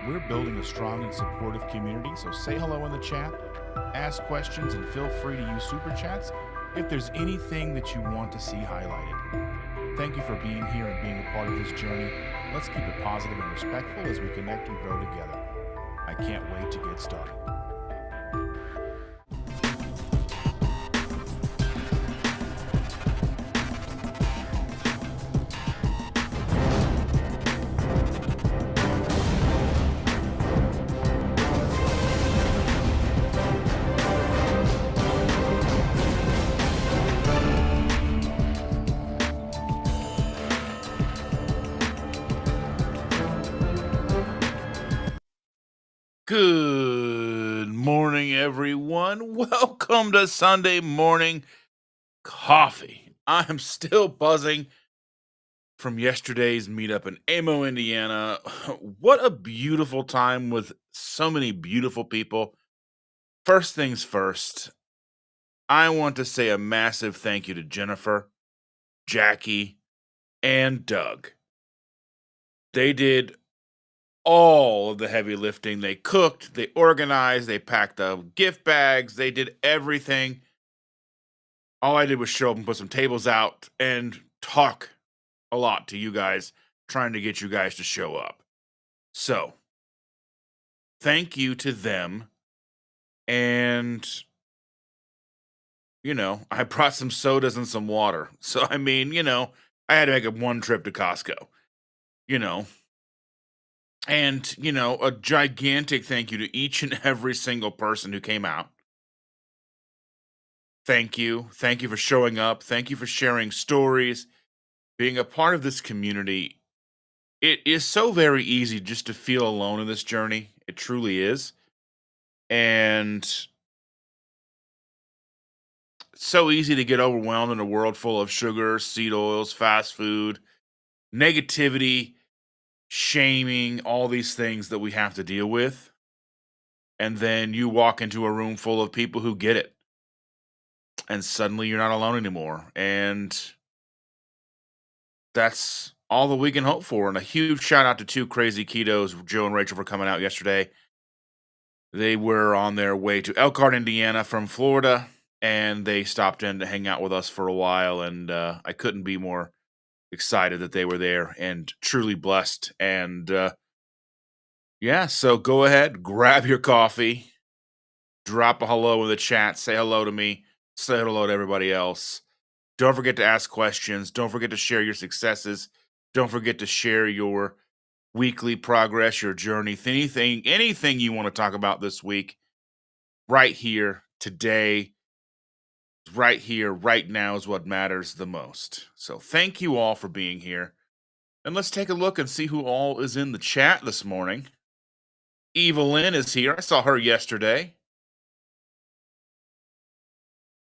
We're building a strong and supportive community, so say hello in the chat, ask questions, and feel free to use super chats if there's anything that you want to see highlighted. Thank you for being here and being a part of this journey. Let's keep it positive and respectful as we connect and grow together. I can't wait to get started. Good morning, everyone. Welcome to Sunday morning coffee. I'm still buzzing from yesterday's meetup in Amo, Indiana. What a beautiful time with so many beautiful people. First things first, I want to say a massive thank you to Jennifer, Jackie, and Doug. They did all of the heavy lifting. They cooked, they organized, they packed up gift bags, they did everything. All I did was show up and put some tables out and talk a lot to you guys, trying to get you guys to show up. So, thank you to them. And, I brought some sodas and some water. So, I had to make one trip to Costco, you know. And, a gigantic thank you to each and every single person who came out. Thank you. Thank you for showing up. Thank you for sharing stories, being a part of this community. It is so very easy just to feel alone in this journey. It truly is. And it's so easy to get overwhelmed in a world full of sugar, seed oils, fast food, negativity, shaming, all these things that we have to deal with. And then you walk into a room full of people who get it. And suddenly you're not alone anymore. And that's all that we can hope for. And a huge shout out to two crazy ketos, Joe and Rachel, for coming out yesterday. They were on their way to Elkhart, Indiana from Florida, and they stopped in to hang out with us for a while. And I couldn't be more excited that they were there and truly blessed. And yeah, so go ahead, grab your coffee, drop a hello in the chat, say hello to me, say hello to everybody else. Don't forget to ask questions. Don't forget to share your successes. Don't forget to share your weekly progress, your journey, anything you want to talk about this week, right here, today, right here, right now is what matters the most. So thank you all for being here. And let's take a look and see who all is in the chat this morning. Evelyn is here. I saw her yesterday.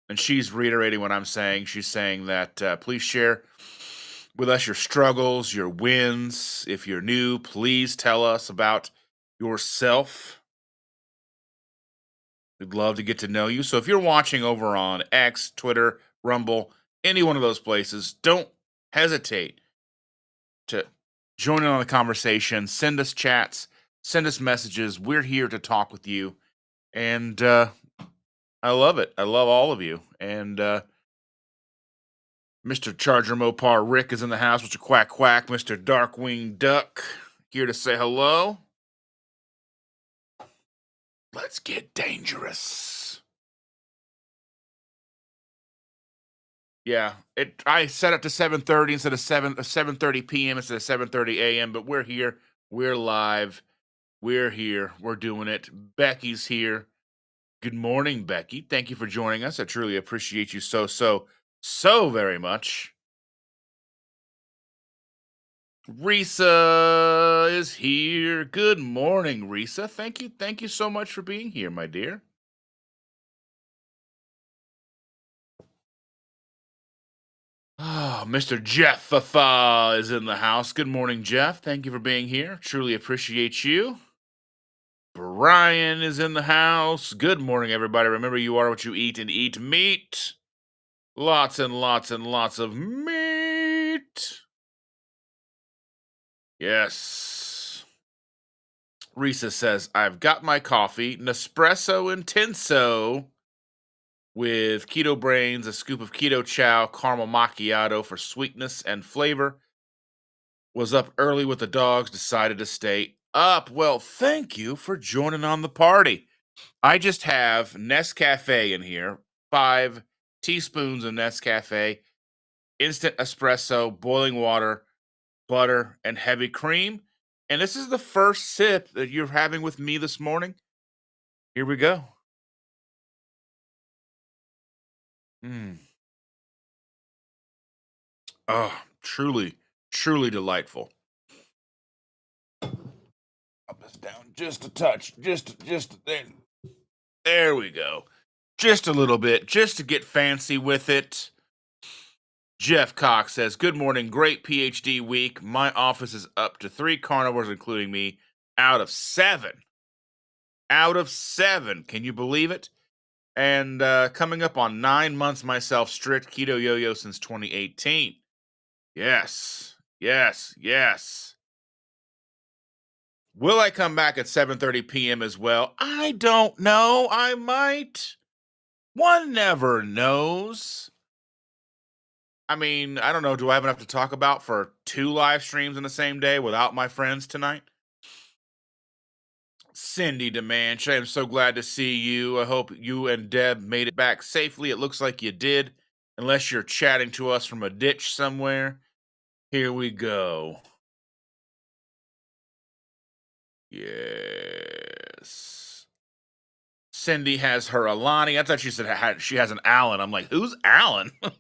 And she's reiterating what I'm saying. She's saying that please share with us your struggles, your wins. If you're new, please tell us about yourself. We'd love to get to know you. So if you're watching over on X, Twitter, Rumble, any one of those places, don't hesitate to join in on the conversation. Send us chats, send us messages. We're here to talk with you. And I love it. I love all of you. And Mr. Charger Mopar Rick is in the house. Mr. Quack Quack, Mr. Darkwing Duck, here to say hello. Let's get dangerous. Yeah, I set it to 7:30 instead of 7:30 p.m. instead of 7:30 a.m. But we're here. We're live. We're here. We're doing it. Becky's here. Good morning, Becky. Thank you for joining us. I truly appreciate you so very much. Risa is here. Good morning, Risa. Thank you so much for being here, my dear. Oh, Mr. Jeff Fafa is in the house. Good morning, Jeff. Thank you for being here. Truly appreciate you. Brian is in the house. Good morning, everybody. Remember, you are what you eat, and eat meat. Lots and lots and lots of meat. Yes. Risa says, I've got my coffee, Nespresso Intenso with keto brains, a scoop of keto chow, caramel macchiato for sweetness and flavor. Was up early with the dogs, decided to stay up. Well, thank you for joining on the party. I just have Nescafe in here, 5 teaspoons of Nescafe, instant espresso, boiling water, butter, and heavy cream. And this is the first sip that you're having with me this morning. Here we go. Mm. Oh, truly, truly delightful. Up this down just a touch. Just there. There we go. Just a little bit, just to get fancy with it. Jeff Cox says, good morning, great PhD week. My office is up to 3 carnivores, including me, out of 7. Out of 7. Can you believe it? And coming up on 9 months myself, strict keto yo-yo since 2018. Yes, yes, yes. Will I come back at 7:30 p.m. as well? I don't know. I might. One never knows. I mean, I don't know. Do I have enough to talk about for 2 live streams in the same day without my friends tonight? Cindy Demanche, I am so glad to see you. I hope you and Deb made it back safely. It looks like you did, unless you're chatting to us from a ditch somewhere. Here we go. Yes. Cindy has her Alani. I thought she said she has an Alan. I'm like, who's Alan? I'm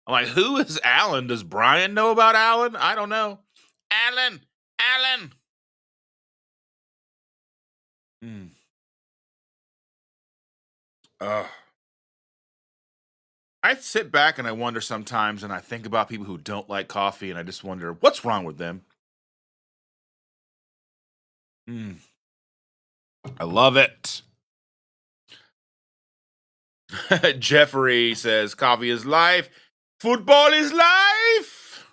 like, who is Alan? Does Brian know about Alan? I don't know. Alan, Alan. Mm. Ugh. I sit back and I wonder sometimes, and I think about people who don't like coffee, and I just wonder what's wrong with them. Mm. I love it. Jeffrey says, coffee is life. Football is life.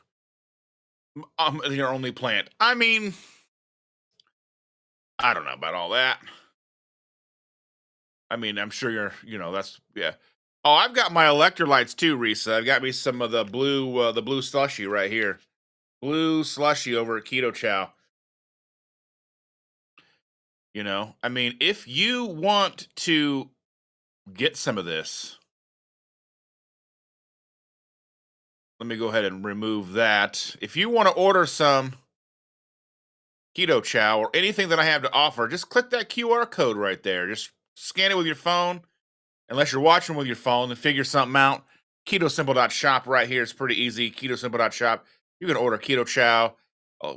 Your only plant. I mean, I don't know about all that. I mean, I'm sure that's, yeah. Oh, I've got my electrolytes too, Risa. I've got me some of the blue slushy right here. Blue slushy over at Keto Chow. I mean, if you want to get some of this, let me go ahead and remove that. If you want to order some Keto Chow or anything that I have to offer, just click that QR code right there. Just scan it with your phone. Unless you're watching with your phone and figure something out. KetoSimple.shop right here. It's pretty easy. KetoSimple.shop. You can order Keto Chow,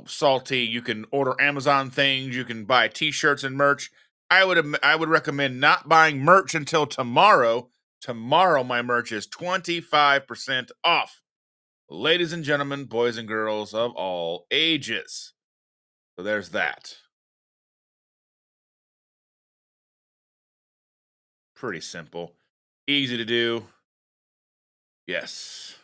salty. You can order Amazon things. You can buy T-shirts and merch. I would recommend not buying merch until tomorrow. Tomorrow, my merch is 25% off. Ladies and gentlemen, boys and girls of all ages. So there's that. Pretty simple. Easy to do. Yes.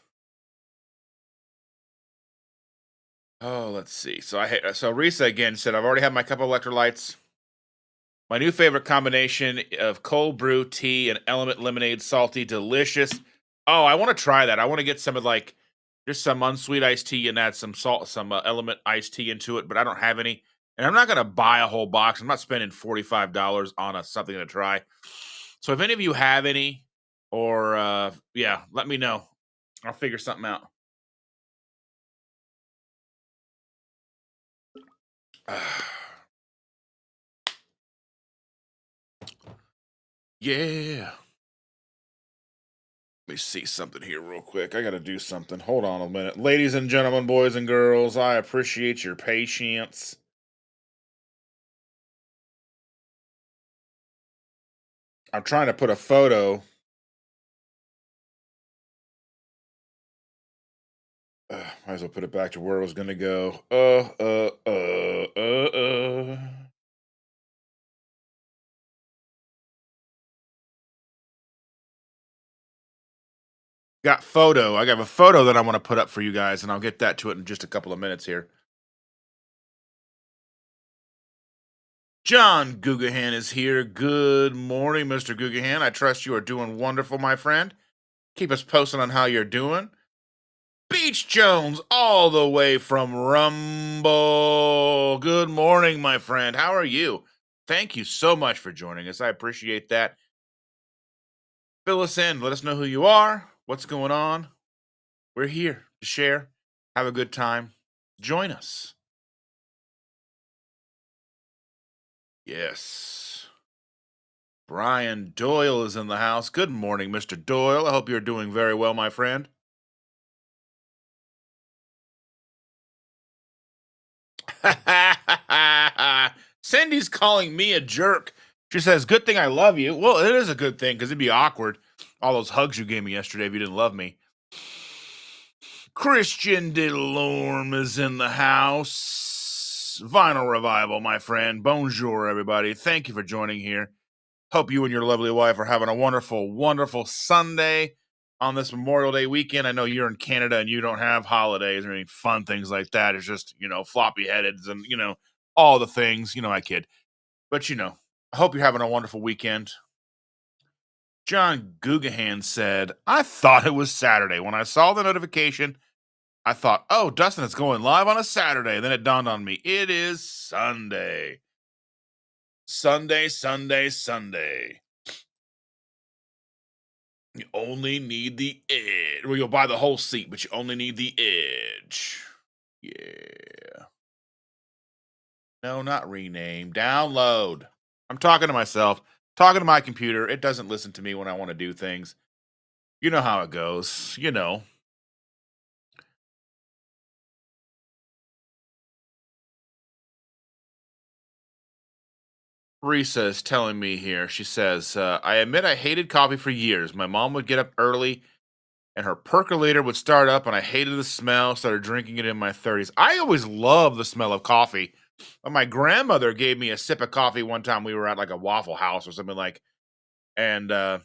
Oh, let's see. So Risa again said, I've already had my cup of electrolytes. My new favorite combination of cold brew tea and element lemonade, salty, delicious. Oh, I want to try that. I want to get some of just some unsweet iced tea and add some salt, some element iced tea into it, but I don't have any. And I'm not going to buy a whole box. I'm not spending $45 on something to try. So if any of you have any, or yeah, let me know. I'll figure something out. Yeah. Let me see something here real quick. I got to do something. Hold on a minute. Ladies and gentlemen, boys and girls, I appreciate your patience. I'm trying to put a photo. Might as well put it back to where it was going to go. Got photo. I got a photo that I want to put up for you guys, and I'll get that to it in just a couple of minutes here. John Gugahan is here. Good morning, Mr. Gugahan. I trust you are doing wonderful, my friend. Keep us posted on how you're doing. Beach Jones, all the way from Rumble. Good morning, my friend. How are you? Thank you so much for joining us. I appreciate that. Fill us in. Let us know who you are, what's going on. We're here to share, have a good time. Join us. Yes. Brian Doyle is in the house. Good morning, Mr. Doyle. I hope you're doing very well, my friend. Cindy's calling me a jerk. She says, "Good thing I love you." Well, it is a good thing because it'd be awkward. All those hugs you gave me yesterday if you didn't love me. Christian Delorme is in the house. Vinyl Revival, my friend. Bonjour, everybody. Thank you for joining here. Hope you and your lovely wife are having a wonderful, wonderful Sunday on this Memorial Day weekend. I know you're in Canada and you don't have holidays or any fun things like that. It's just, floppy headeds and, all the things. I kid. But, I hope you're having a wonderful weekend. John Gugahan said, "I thought it was Saturday. When I saw the notification, I thought, oh, Dustin, it's going live on a Saturday. Then it dawned on me, it is Sunday. Sunday, Sunday, Sunday. You only need the edge. Well, you'll buy the whole seat, but you only need the edge. Yeah. No, not rename. Download. I'm talking to myself, talking to my computer. It doesn't listen to me when I want to do things. You know how it goes. Risa is telling me here. She says, I admit I hated coffee for years. My mom would get up early and her percolator would start up, and I hated the smell. Started drinking it in my 30s. I always loved the smell of coffee. My grandmother gave me a sip of coffee one time. We were at like a Waffle House or something and and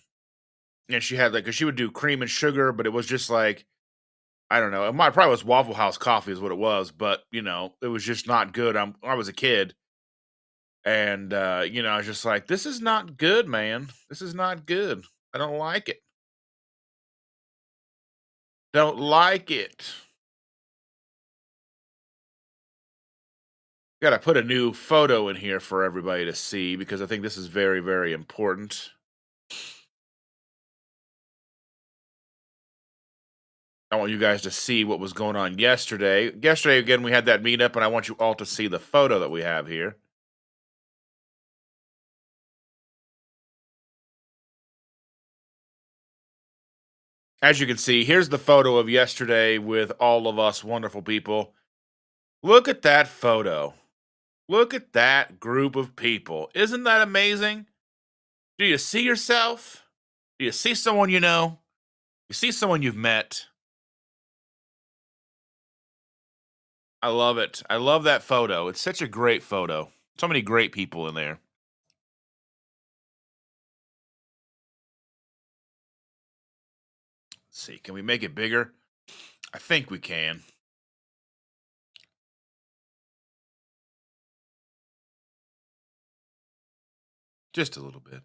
she had because she would do cream and sugar, but it was just like I don't know. It might probably was Waffle House coffee is what it was, but it was just not good. I was a kid, and I was just like, this is not good, man. This is not good. I don't like it. Don't like it. Got to put a new photo in here for everybody to see because I think this is very, very important. I want you guys to see what was going on yesterday. Yesterday, again, we had that meetup, and I want you all to see the photo that we have here. As you can see, here's the photo of yesterday with all of us wonderful people. Look at that photo. Look at that group of people. Isn't that amazing? Do you see yourself? Do you see someone you know? You see someone you've met? I love it. I love that photo. It's such a great photo. So many great people in there. Let's see. Can we make it bigger? I think we can. Just a little bit.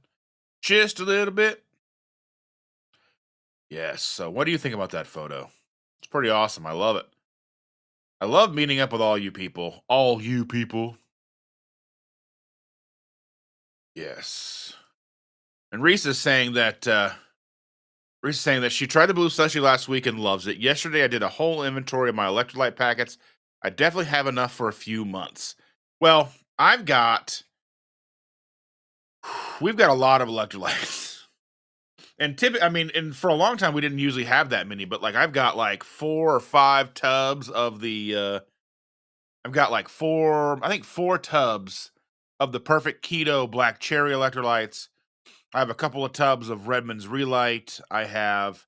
Just a little bit. Yes. So, what do you think about that photo? It's pretty awesome. I love it. I love meeting up with all you people. All you people. Yes. And Reese is saying that she tried the blue slushy last week and loves it. Yesterday, I did a whole inventory of my electrolyte packets. I definitely have enough for a few months. Well, we've got a lot of electrolytes. And and for a long time we didn't usually have that many, but like I've got like 4 or 5 tubs of I've got like I think 4 tubs of the perfect keto black cherry electrolytes. I have a couple of tubs of Redmond's Relight. I have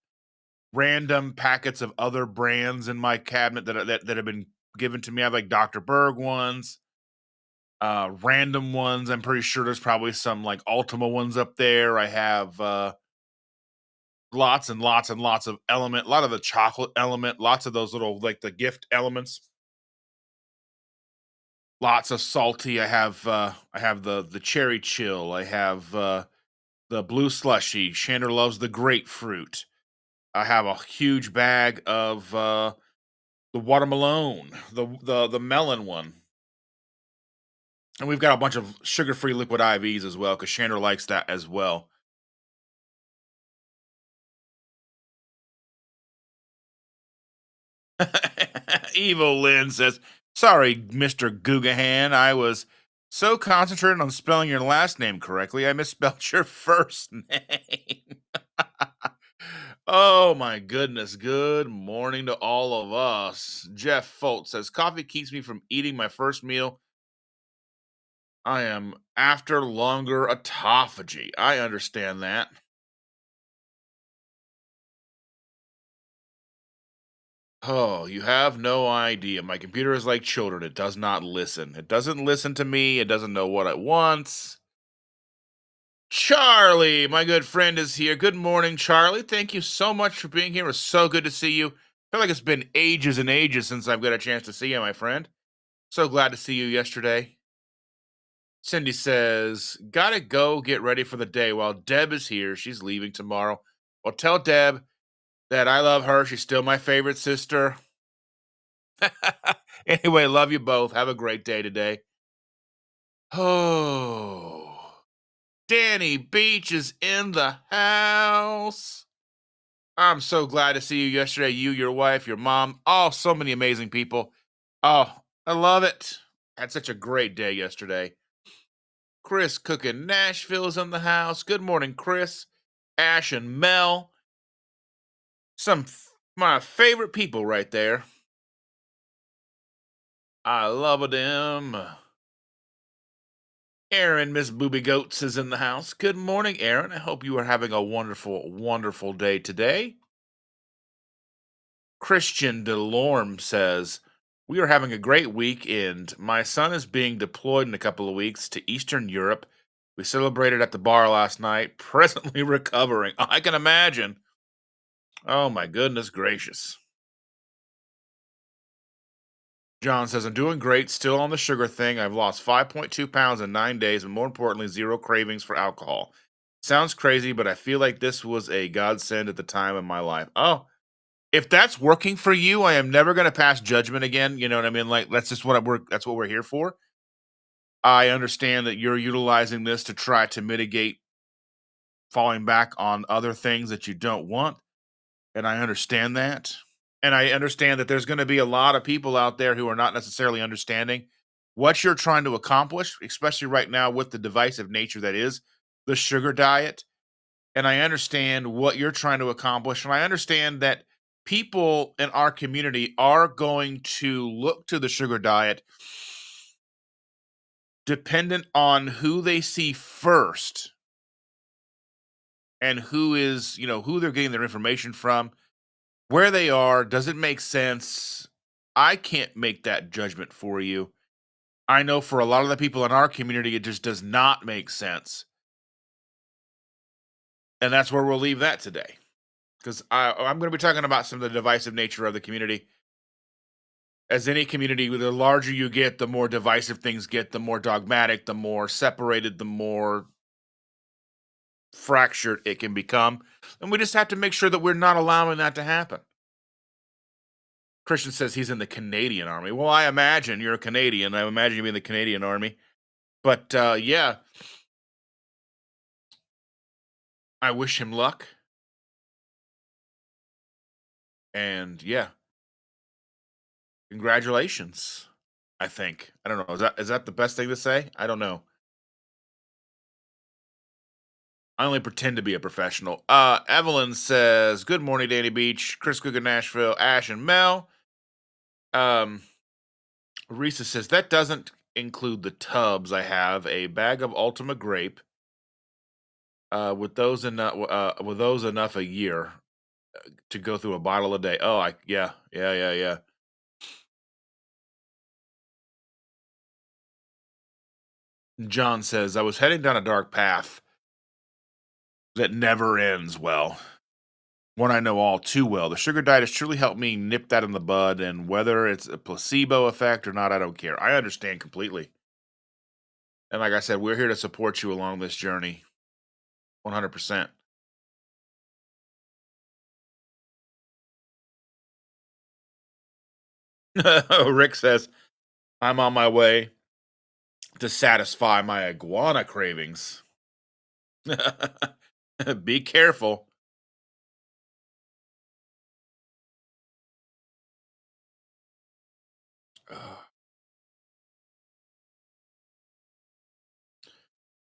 random packets of other brands in my cabinet that have been given to me. I have like Dr. Berg ones, random ones. I'm pretty sure there's probably some like Ultima ones up there. I have lots and lots and lots of Element, a lot of the chocolate Element, lots of those little like the gift elements. Lots of salty. I have the cherry chill. I have the blue slushy. Shander loves the grapefruit. I have a huge bag of the watermelon, the melon one. And we've got a bunch of sugar-free liquid IVs as well, because Shander likes that as well. Evil Lynn says, "Sorry, Mr. Googahan. I was so concentrated on spelling your last name correctly, I misspelled your first name." Oh my goodness. Good morning to all of us. Jeff Folt says, "Coffee keeps me from eating my first meal. I am after longer autophagy." I understand that. Oh, you have no idea. My computer is like children. It does not listen. It doesn't listen to me. It doesn't know what it wants. Charlie, my good friend, is here. Good morning, Charlie. Thank you so much for being here. It was so good to see you. I feel like it's been ages and ages since I've got a chance to see you, my friend. So glad to see you yesterday. Cindy says, "Gotta go get ready for the day while Deb is here. She's leaving tomorrow." Well, tell Deb that I love her. She's still my favorite sister. Anyway, love you both. Have a great day today. Oh, Danny Beach is in the house. I'm so glad to see you yesterday. You, your wife, your mom. Oh, so many amazing people. Oh, I love it. Had such a great day yesterday. Chris cooking Nashville's in the house. Good morning, Chris. Ash and Mel. My favorite people right there. I love them. Aaron, Miss Booby Goats is in the house. Good morning, Aaron. I hope you are having a wonderful, wonderful day today. Christian Delorme says, "We are having a great weekend. My son is being deployed in a couple of weeks to Eastern Europe. We celebrated at the bar last night, presently recovering." I can imagine. Oh, my goodness gracious. John says, "I'm doing great, still on the sugar thing. I've lost 5.2 pounds in 9 days, and more importantly, zero cravings for alcohol. Sounds crazy, but I feel like this was a godsend at the time of my life." Oh, if that's working for you, I am never going to pass judgment again. You know what I mean? Like, that's just that's what we're here for. I understand that you're utilizing this to try to mitigate falling back on other things that you don't want. And I understand that. And I understand that there's going to be a lot of people out there who are not necessarily understanding what you're trying to accomplish, especially right now with the divisive nature that is the sugar diet. And I understand what you're trying to accomplish. And I understand that people in our community are going to look to the sugar diet dependent on who they see first and who they're getting their information from, where they are. Does it make sense? I can't make that judgment for you. I know for a lot of the people in our community, it just does not make sense. And that's where we'll leave that today. Because I'm going to be talking about some of the divisive nature of the community. As any community, the larger you get, the more divisive things get, the more dogmatic, the more separated, the more fractured it can become. And we just have to make sure that we're not allowing that to happen. Christian says he's in the Canadian Army. Well, I imagine you're a Canadian. I imagine you be in the Canadian Army. But yeah, I wish him luck. And yeah, congratulations. I think. I don't know. Is that the best thing to say? I don't know. I only pretend to be a professional. Evelyn says, "Good morning, Danny Beach, Chris Cook in Nashville, Ash and Mel." Um, Risa says, "That doesn't include the tubs. I have a bag of Ultima Grape. With those enough a year to go through a bottle a day." Oh, yeah. John says, "I was heading down a dark path that never ends well." one I know all too well. The sugar diet has truly helped me nip that in the bud, and whether it's a placebo effect or not, I don't care. I understand completely. And like I said, we're here to support you along this journey 100%. Rick says, I'm on my way to satisfy my iguana cravings. Be careful. Ugh.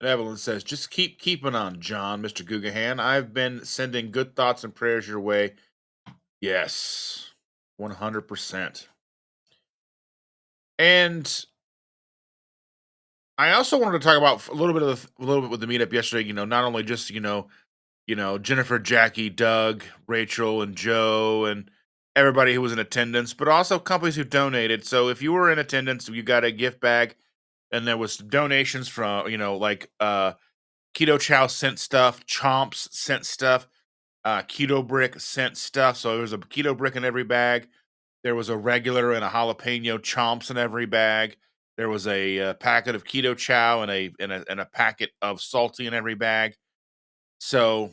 And Evelyn says, just keep keeping on, John, Mr. Gugahan. I've been sending good thoughts and prayers your way. Yes, 100%. And I also wanted to talk about a little bit of a little bit with the meetup yesterday. Not only just Jennifer, Jackie, Doug, Rachel, and Joe, and everybody who was in attendance, but also companies who donated. So if you were in attendance, you got a gift bag, and there was donations from like Keto Chow sent stuff, Chomps sent stuff, Keto Brick sent stuff. So there was a Keto Brick in every bag. There was a regular and a jalapeno Chomps in every bag. There was a packet of Keto Chow and a packet of salty in every bag. So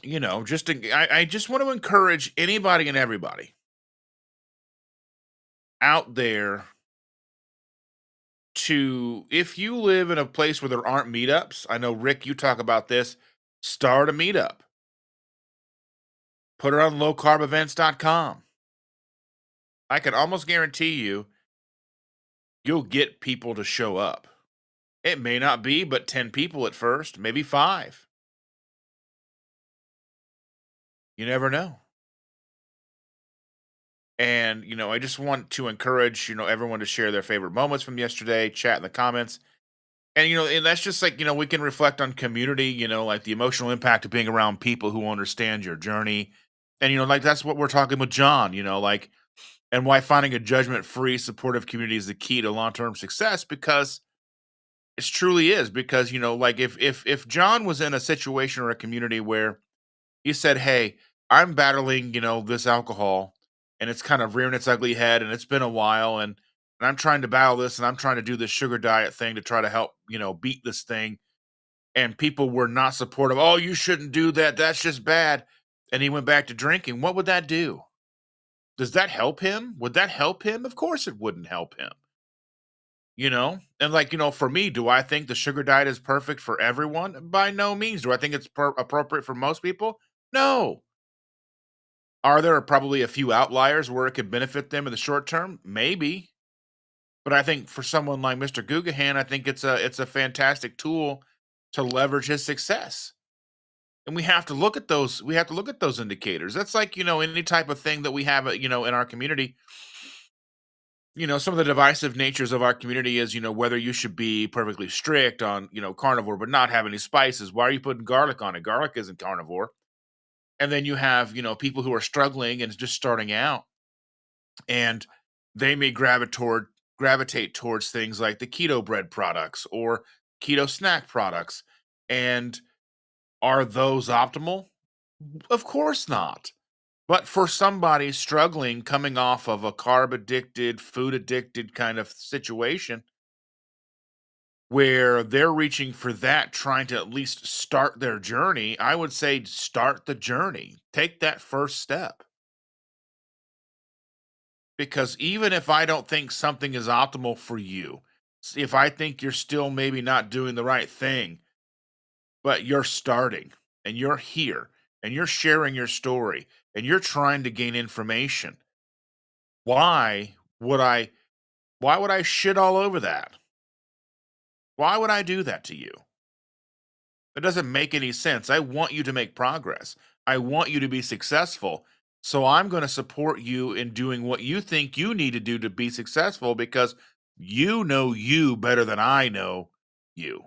I just want to encourage anybody and everybody out there to, if you live in a place where there aren't meetups, I know Rick, you talk about this, start a meetup. Put her on lowcarbevents.com. I can almost guarantee you'll get people to show up. It may not be but 10 people at first, maybe 5. You never know. And, I just want to encourage, everyone to share their favorite moments from yesterday, chat in the comments. And, and that's just like, we can reflect on community, like the emotional impact of being around people who understand your journey. And, like that's what we're talking with John, like, and why finding a judgment free, supportive community is the key to long term success, because it truly is. Because, like if John was in a situation or a community where he said, "Hey, I'm battling, this alcohol, and it's kind of rearing its ugly head, and it's been a while, and I'm trying to battle this, and I'm trying to do this sugar diet thing to try to help, beat this thing." And people were not supportive. "Oh, you shouldn't do that. That's just bad." And he went back to drinking. What would that do? Does that help him? Would that help him? Of course, it wouldn't help him. And like, for me, do I think the sugar diet is perfect for everyone? By no means. Do I think it's appropriate for most people? No. Are there probably a few outliers where it could benefit them in the short term? Maybe. But I think for someone like Mr. Gugahan, I think it's a fantastic tool to leverage his success. And we have to look at those indicators. That's like, any type of thing that we have, in our community. Some of the divisive natures of our community is, whether you should be perfectly strict on, carnivore, but not have any spices. Why are you putting garlic on it? Garlic isn't carnivore. And then you have, people who are struggling and just starting out, and they may gravitate towards things like the keto bread products or keto snack products. And are those optimal? Of course not. But for somebody struggling, coming off of a carb addicted, food addicted kind of situation, where they're reaching for that, trying to at least start their journey, I would say start the journey. Take that first step. Because even if I don't think something is optimal for you, if I think you're still maybe not doing the right thing, but you're starting and you're here and you're sharing your story and you're trying to gain information, why would I why would I shit all over that? Why would I do that to you? It doesn't make any sense. I want you to make progress. I want you to be successful. So I'm going to support you in doing what you think you need to do to be successful, because you know you better than I know you.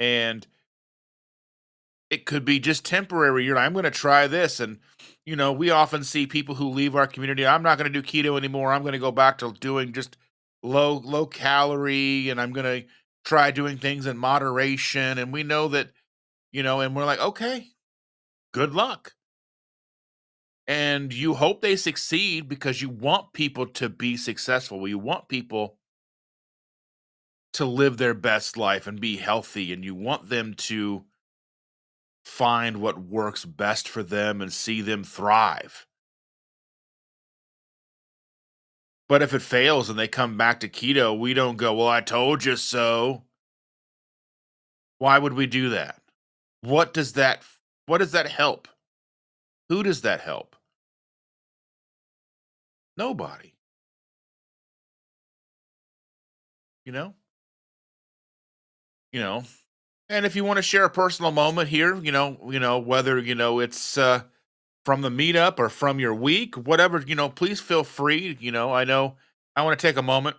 And it could be just temporary. You're like, I'm going to try this. And, we often see people who leave our community. I'm not going to do keto anymore. I'm going to go back to doing just low calorie, and I'm going to try doing things in moderation. And we know that, and we're like, okay, good luck. And you hope they succeed because you want people to be successful. You want people to live their best life and be healthy, and you want them to find what works best for them and see them thrive. But if it fails and they come back to keto, we don't go, "Well, I told you so." Why would we do that? What does that what does that help? Who does that help? Nobody, you know? You know? And if you want to share a personal moment here, whether it's from the meetup or from your week, whatever, please feel free. I know I want to take a moment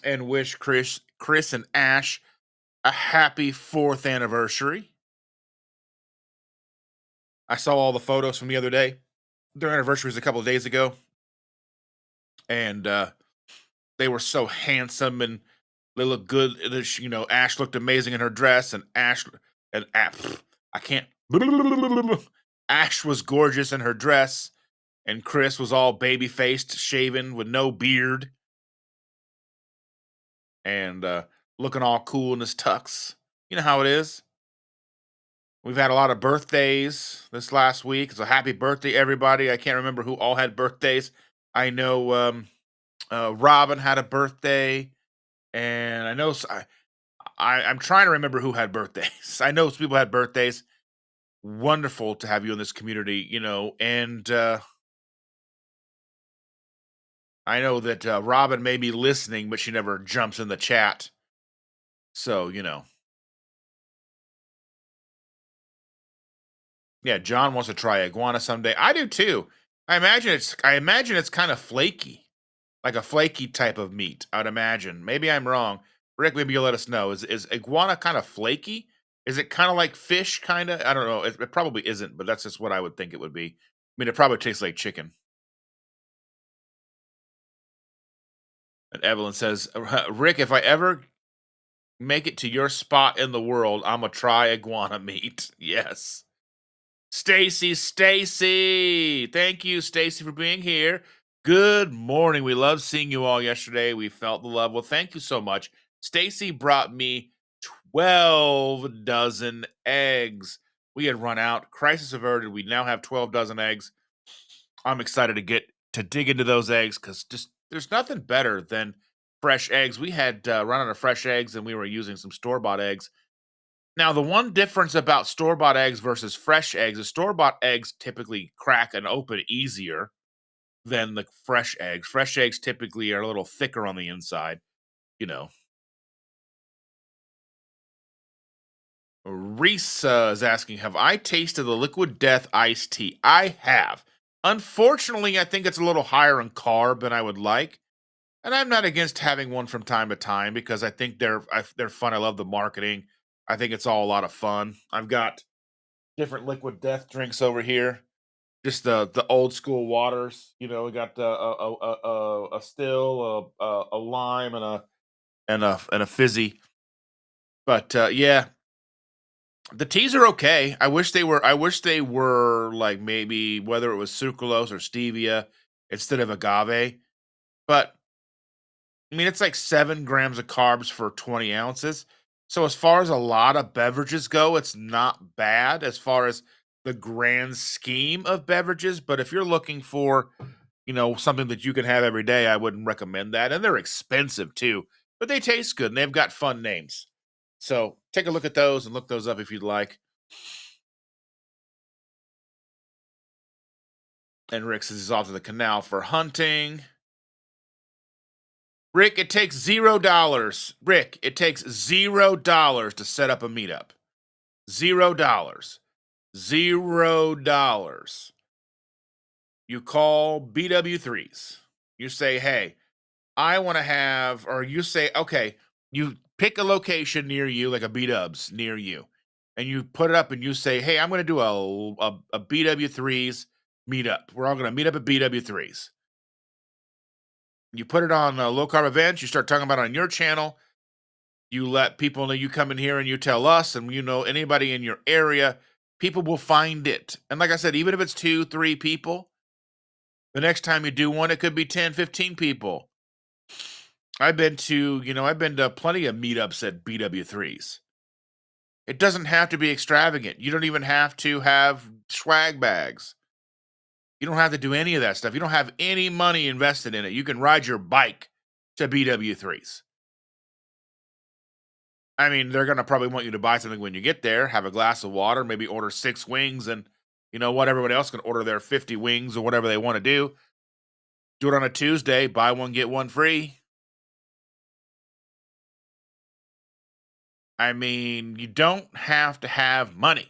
and wish Chris and Ash a happy fourth anniversary. I saw all the photos from the other day. Their anniversary was a couple of days ago, and they were so handsome and they look good. Ash looked amazing in her dress, and I can't. Ash was gorgeous in her dress, and Chris was all baby faced, shaven with no beard, and looking all cool in his tux. You know how it is. We've had a lot of birthdays this last week. So happy birthday, everybody. I can't remember who all had birthdays. I know Robin had a birthday, and I know I'm trying to remember who had birthdays. I know some people had birthdays. Wonderful to have you in this community, and I know that Robin may be listening, but she never jumps in the chat. So, yeah, John wants to try iguana someday. I do too. I imagine it's kind of flaky, like a flaky type of meat. I'd imagine. Maybe I'm wrong. Rick, maybe you'll let us know. Is iguana kind of flaky? Is it kind of like fish? Kind of. I don't know. It probably isn't, but that's just what I would think it would be. I mean, it probably tastes like chicken. And Evelyn says, Rick, if I ever make it to your spot in the world, I'm gonna try iguana meat. Yes. Stacy. Thank you, Stacy, for being here. Good morning. We loved seeing you all yesterday. We felt the love. Well, thank you so much. Stacy brought me 12 dozen eggs. We had run out. Crisis averted. We now have 12 dozen eggs. I'm excited to dig into those eggs because just there's nothing better than fresh eggs. We had run out of fresh eggs and we were using some store-bought eggs. Now, the one difference about store-bought eggs versus fresh eggs is store-bought eggs typically crack and open easier than the fresh eggs. Fresh eggs typically are a little thicker on the inside, you know. Reese is asking, have I tasted the Liquid Death iced tea? I have. Unfortunately, I think it's a little higher in carb than I would like. And I'm not against having one from time to time because I think they're fun. I love the marketing. I think it's all a lot of fun. I've got different Liquid Death drinks over here. Just the old school waters. We got a still, a lime, and a fizzy. But yeah, the teas are okay. I wish they were like maybe whether it was sucralose or stevia instead of agave. But I mean, it's like 7 grams of carbs for 20 ounces. So as far as a lot of beverages go, it's not bad as far as the grand scheme of beverages. But if you're looking for, something that you can have every day, I wouldn't recommend that. And they're expensive too, but they taste good and they've got fun names. So take a look at those and look those up if you'd like. And Rick says he's off to the canal for hunting. Rick, it takes $0. Rick, it takes $0 to set up a meetup. $0. $0. You call BW3s. You say, hey, I want to have, or you say, okay, you pick a location near you, like a B Dubs near you, and you put it up and you say, hey, I'm going to do a BW3s meetup. We're all going to meet up at BW3s. You put it on low carb events. You start talking about it on your channel. You let people know, you come in here and you tell us, and you know anybody in your area, people will find it. And like I said, even if it's two, three people, the next time you do one, it could be 10, 15 people. I've been to plenty of meetups at BW3s. It doesn't have to be extravagant. You don't even have to have swag bags. You don't have to do any of that stuff. You don't have any money invested in it. You can ride your bike to BW3s. I mean, they're gonna probably want you to buy something when you get there, have a glass of water, maybe order 6 wings, and you know what? Everybody else can order their 50 wings or whatever they wanna do. Do it on a Tuesday, buy one, get one free. I mean, you don't have to have money.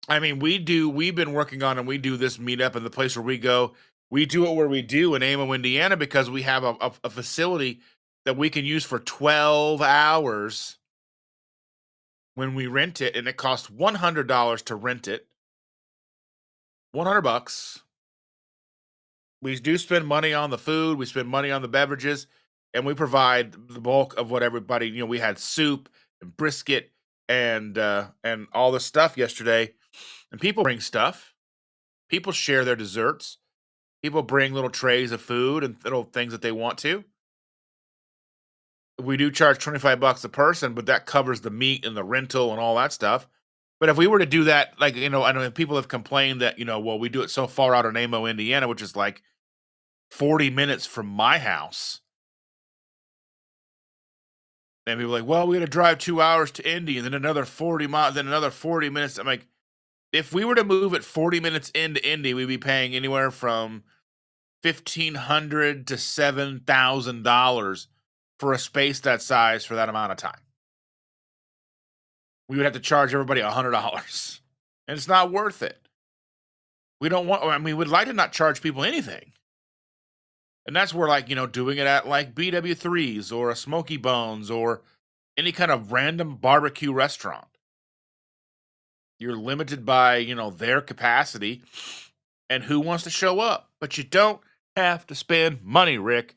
I mean, we've been working on and we do this meetup in the place where we go. We do it where we do in Amo, Indiana, because we have a facility that we can use for 12 hours when we rent it, and it costs $100 to rent it. 100 bucks. We do spend money on the food, we spend money on the beverages, and we provide the bulk of what everybody, we had soup and brisket and all this stuff yesterday. And people bring stuff. People share their desserts. People bring little trays of food and little things that they want to. We do charge 25 bucks a person, but that covers the meat and the rental and all that stuff. But if we were to do that, like, I know people have complained that, well, we do it so far out in Amo, Indiana, which is like 40 minutes from my house. And people are like, well, we got to drive 2 hours to Indy and then another 40 miles, then another 40 minutes. I'm like, if we were to move it 40 minutes into Indy, we'd be paying anywhere from $1,500 to $7,000 for a space that size for that amount of time. We would have to charge everybody $100, and it's not worth it. We don't want. I mean, we'd like to not charge people anything, and that's where, like, doing it at like BW3s or a Smoky Bones or any kind of random barbecue restaurant. You're limited by their capacity and who wants to show up, but you don't have to spend money, Rick.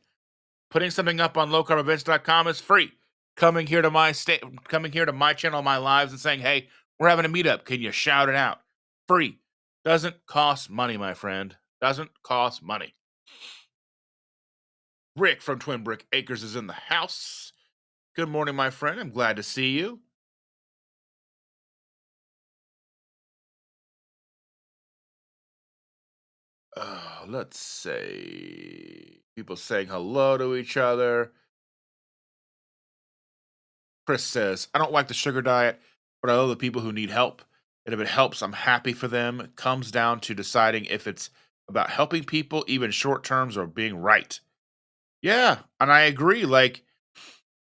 Putting something up on lowcarbevents.com is free. Coming here to my channel, my lives, and saying, "Hey, we're having a meetup. Can you shout it out?" Free. Doesn't cost money, my friend. Doesn't cost money. Rick from Twin Brick Acres is in the house. Good morning, my friend. I'm glad to see you. Let's say people saying hello to each other. Chris says, I don't like the sugar diet, but I love the people who need help. And if it helps, I'm happy for them. It comes down to deciding if it's about helping people, even short terms, or being right. Yeah. And I agree. Like,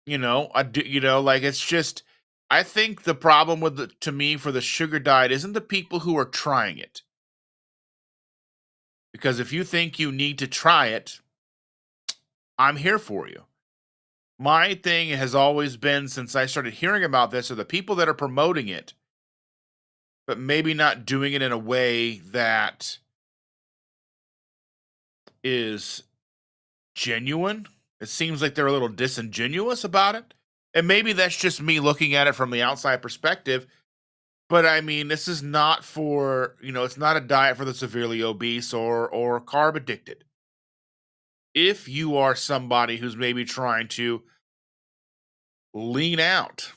I do, like it's just, I think the problem with to me for the sugar diet isn't the people who are trying it. Because if you think you need to try it, I'm here for you. My thing has always been since I started hearing about this are the people that are promoting it, but maybe not doing it in a way that is genuine. It seems like they're a little disingenuous about it. And maybe that's just me looking at it from the outside perspective. But I mean, this is not for, it's not a diet for the severely obese or carb addicted. If you are somebody who's maybe trying to lean out,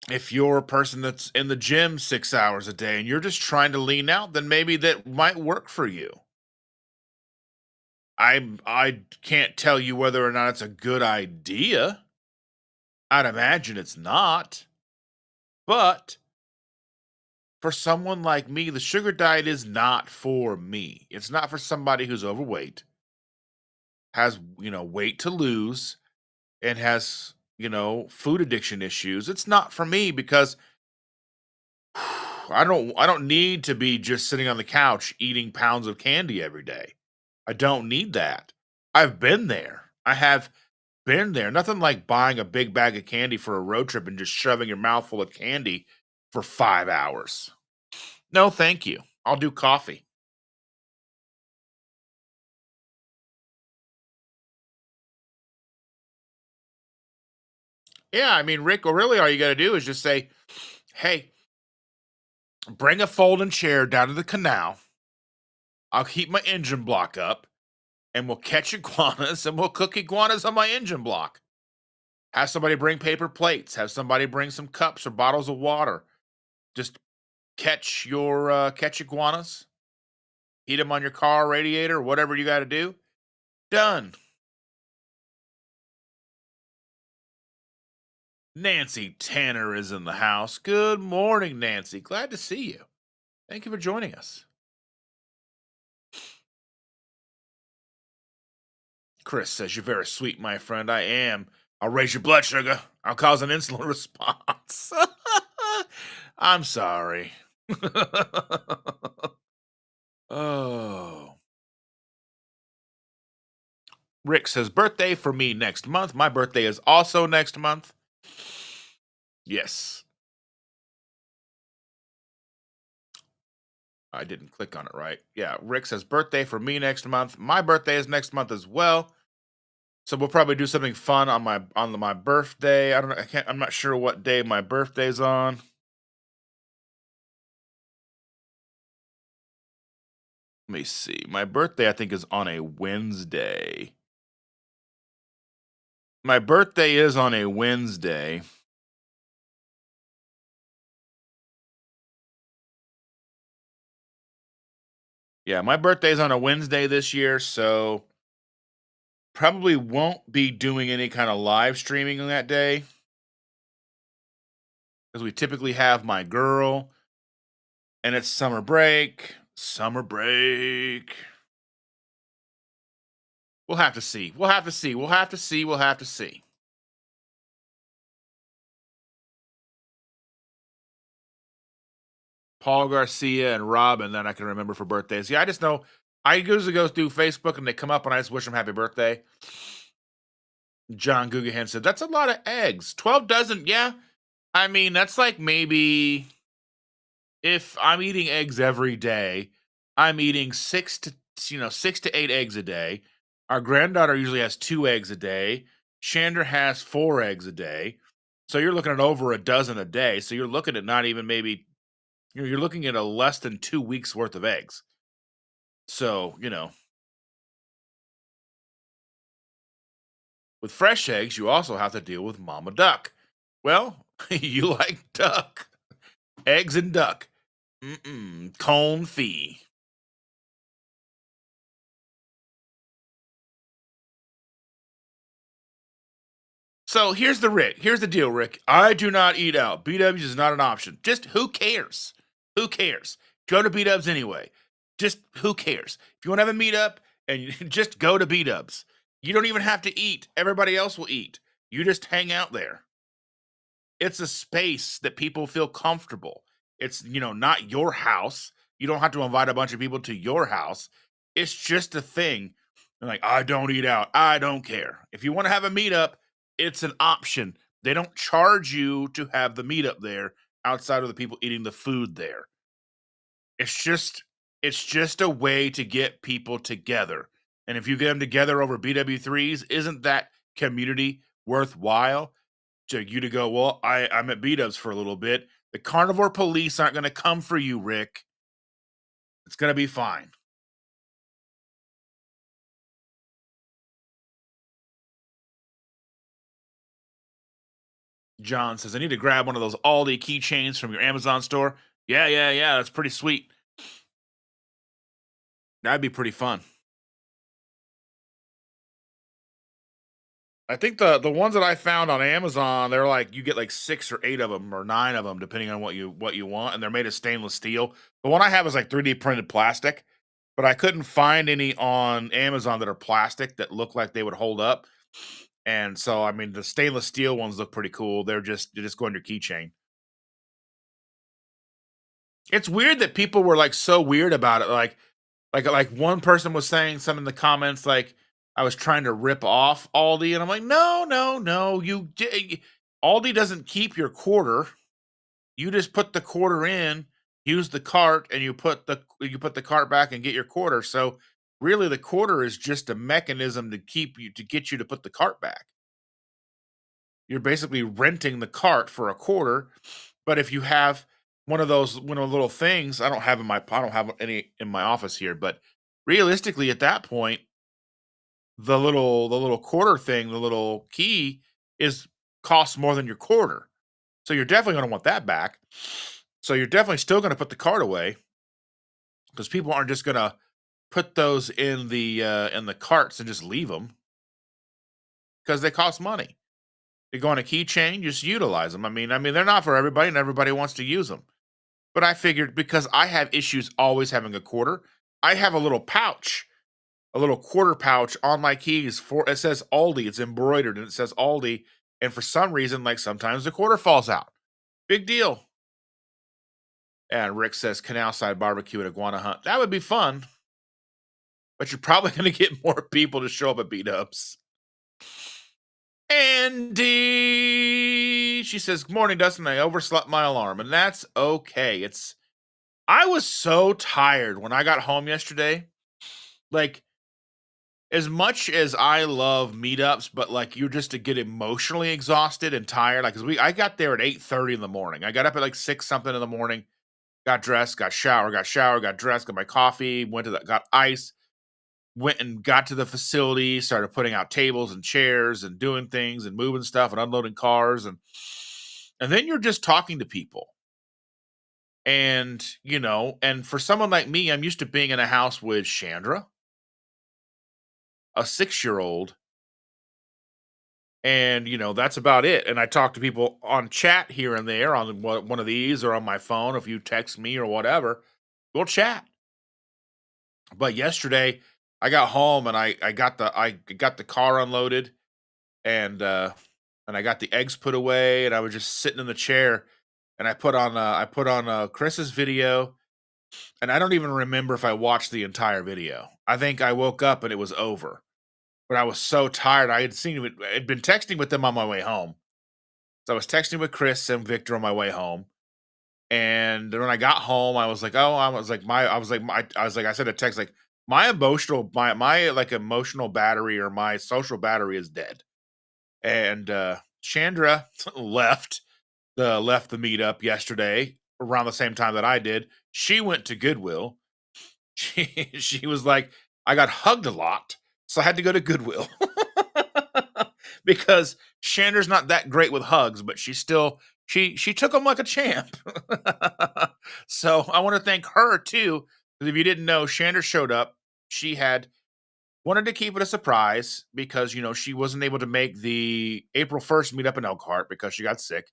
if you're a person that's in the gym 6 hours a day and you're just trying to lean out, then maybe that might work for you. I can't tell you whether or not it's a good idea. I'd imagine it's not. But for someone like me, the sugar diet is not for me. It's not for somebody who's overweight, has, weight to lose, and has, food addiction issues. It's not for me because I don't need to be just sitting on the couch eating pounds of candy every day. I don't need that. I've been there. I have been there. Nothing like buying a big bag of candy for a road trip and just shoving your mouth full of candy for 5 hours. No, thank you. I'll do coffee. Yeah, I mean, Rick, or really all you got to do is just say, hey, bring a folding chair down to the canal. I'll keep my engine block up and we'll catch iguanas and we'll cook iguanas on my engine block. Have somebody bring paper plates. Have somebody bring some cups or bottles of water. Just catch iguanas, heat them on your car radiator, whatever you got to do. Done. Nancy Tanner is in the house. Good morning, Nancy. Glad to see you. Thank you for joining us. Chris says, you're very sweet, my friend. I am. I'll raise your blood sugar. I'll cause an insulin response. I'm sorry. Oh. Rick says, birthday for me next month. My birthday is also next month. Yes. I didn't click on it right. Yeah, Rick says, birthday for me next month. My birthday is next month as well. So we'll probably do something fun on my birthday. I don't know. I'm not sure what day my birthday's on. Let me see. My birthday, I think, is on a Wednesday. My birthday is on a Wednesday. Yeah, my birthday's on a Wednesday this year, so probably won't be doing any kind of live streaming on that day because we typically have my girl and it's summer break. Summer break. We'll have to see. We'll have to see. We'll have to see. We'll have to see. Paul Garcia and Robin that I can remember for birthdays. Yeah, I just know I usually go through Facebook and they come up and I just wish them happy birthday. John Gugahan said, that's a lot of eggs. 12 doesn't, yeah. I mean, that's like maybe if I'm eating eggs every day, I'm eating 6 to 8 eggs a day. Our granddaughter usually has 2 eggs a day. Shander has 4 eggs a day. So you're looking at over a dozen a day. So you're looking at not even maybe you're looking at a less than 2 weeks worth of eggs. So, with fresh eggs, you also have to deal with mama duck. Well, you like duck, eggs and duck. Confit. So here's the deal, Rick. I do not eat out. B W's is not an option. Just who cares? Who cares? Go to B Dubs anyway. Just who cares? If you want to have a meetup and you just go to B Dubs. You don't even have to eat. Everybody else will eat. You just hang out there. It's a space that people feel comfortable. It's, not your house. You don't have to invite a bunch of people to your house. It's just a thing. And like, I don't eat out. I don't care. If you want to have a meetup, it's an option. They don't charge you to have the meetup there outside of the people eating the food there. It's just it's just a way to get people together. And if you get them together over BW3s, isn't that community worthwhile? To you to go, well, I'm at B-dubs for a little bit. The carnivore police aren't going to come for you, Rick. It's going to be fine. John says, I need to grab one of those Aldi keychains from your Amazon store. Yeah, yeah, yeah. That's pretty sweet. That'd be pretty fun. I think the ones that I found on Amazon, they're like you get like 6 or 8 of them or 9 of them, depending on what you want, and they're made of stainless steel. The one I have is like 3D printed plastic, but I couldn't find any on Amazon that are plastic that look like they would hold up. And so, I mean, the stainless steel ones look pretty cool. They're just going to keychain. It's weird that people were like so weird about it. Like one person was saying something in the comments like I was trying to rip off Aldi, and I'm like, no, no, no. Aldi doesn't keep your quarter. You just put the quarter in, use the cart, and you put the cart back and get your quarter. So really, the quarter is just a mechanism to get you to put the cart back. You're basically renting the cart for a quarter. But if you have one of the little things, I don't have any in my office here, but realistically at that point, the little quarter thing, the little key is costs more than your quarter. So you're definitely going to want that back. So you're definitely still going to put the cart away because people aren't just going to put those in the carts and just leave them because they cost money. You go on a keychain, just utilize them. I mean, they're not for everybody, and everybody wants to use them. But I figured because I have issues always having a quarter, I have a little pouch, a little quarter pouch on my keys for it says Aldi. It's embroidered and it says Aldi. And for some reason, like sometimes the quarter falls out. Big deal. And Rick says canal side barbecue at iguana hunt. That would be fun, but you're probably going to get more people to show up at beat ups. Andy, she says, "Good morning, Dustin. I overslept my alarm, and that's okay. I was so tired when I got home yesterday. Like, as much as I love meetups, but like you're just to get emotionally exhausted and tired. Like, I got there at 8:30 in the morning. I got up at like 6 something in the morning, got dressed, got dressed, got my coffee, got ice, went and got to the facility, started putting out tables and chairs and doing things and moving stuff and unloading cars and then you're just talking to people. And, and for someone like me, I'm used to being in a house with Chandra, a 6-year-old, and that's about it. And I talk to people on chat here and there on one of these or on my phone. If you text me or whatever, we'll chat. But yesterday, I got home and I got the car unloaded and I got the eggs put away, and I was just sitting in the chair, and I put on Chris's video, and I don't even remember if I watched the entire video. I think I woke up and it was over, but I was so tired. I'd been texting with them on my way home, so I was texting with Chris and Victor on my way home, and when I got home, I was like, oh, I was like, I said a text like my like emotional battery or my social battery is dead. And Chandra left the meetup yesterday around the same time that I did. She went to Goodwill. She was like, I got hugged a lot, so I had to go to Goodwill. Because Chandra's not that great with hugs, but she took them like a champ. So I want to thank her too. Because if you didn't know, Chandra showed up. She had wanted to keep it a surprise because she wasn't able to make the April 1st meetup in Elkhart because she got sick,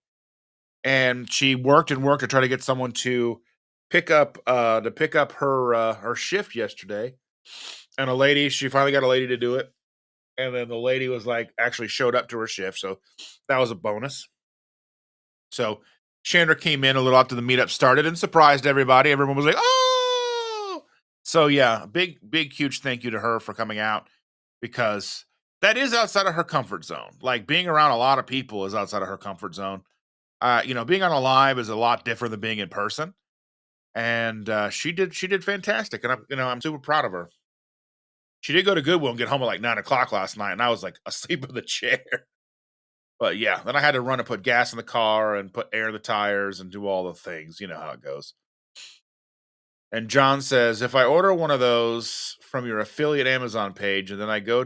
and she worked and worked to try to get someone to pick up her shift yesterday. And she finally got a lady to do it, and then the lady was like actually showed up to her shift, so that was a bonus. So Chandra came in a little after the meetup started and surprised everybody. Everyone was like, "Oh!" So yeah, big huge thank you to her for coming out because that is outside of her comfort zone. Like being around a lot of people is outside of her comfort zone. Being on a live is a lot different than being in person, and she did fantastic, and I'm super proud of her. She did go to Goodwill and get home at like 9 o'clock last night, and I was like asleep in the chair. But yeah, then I had to run and put gas in the car and put air in the tires and do all the things. You know how it goes. And John says, if I order one of those from your affiliate Amazon page and then I go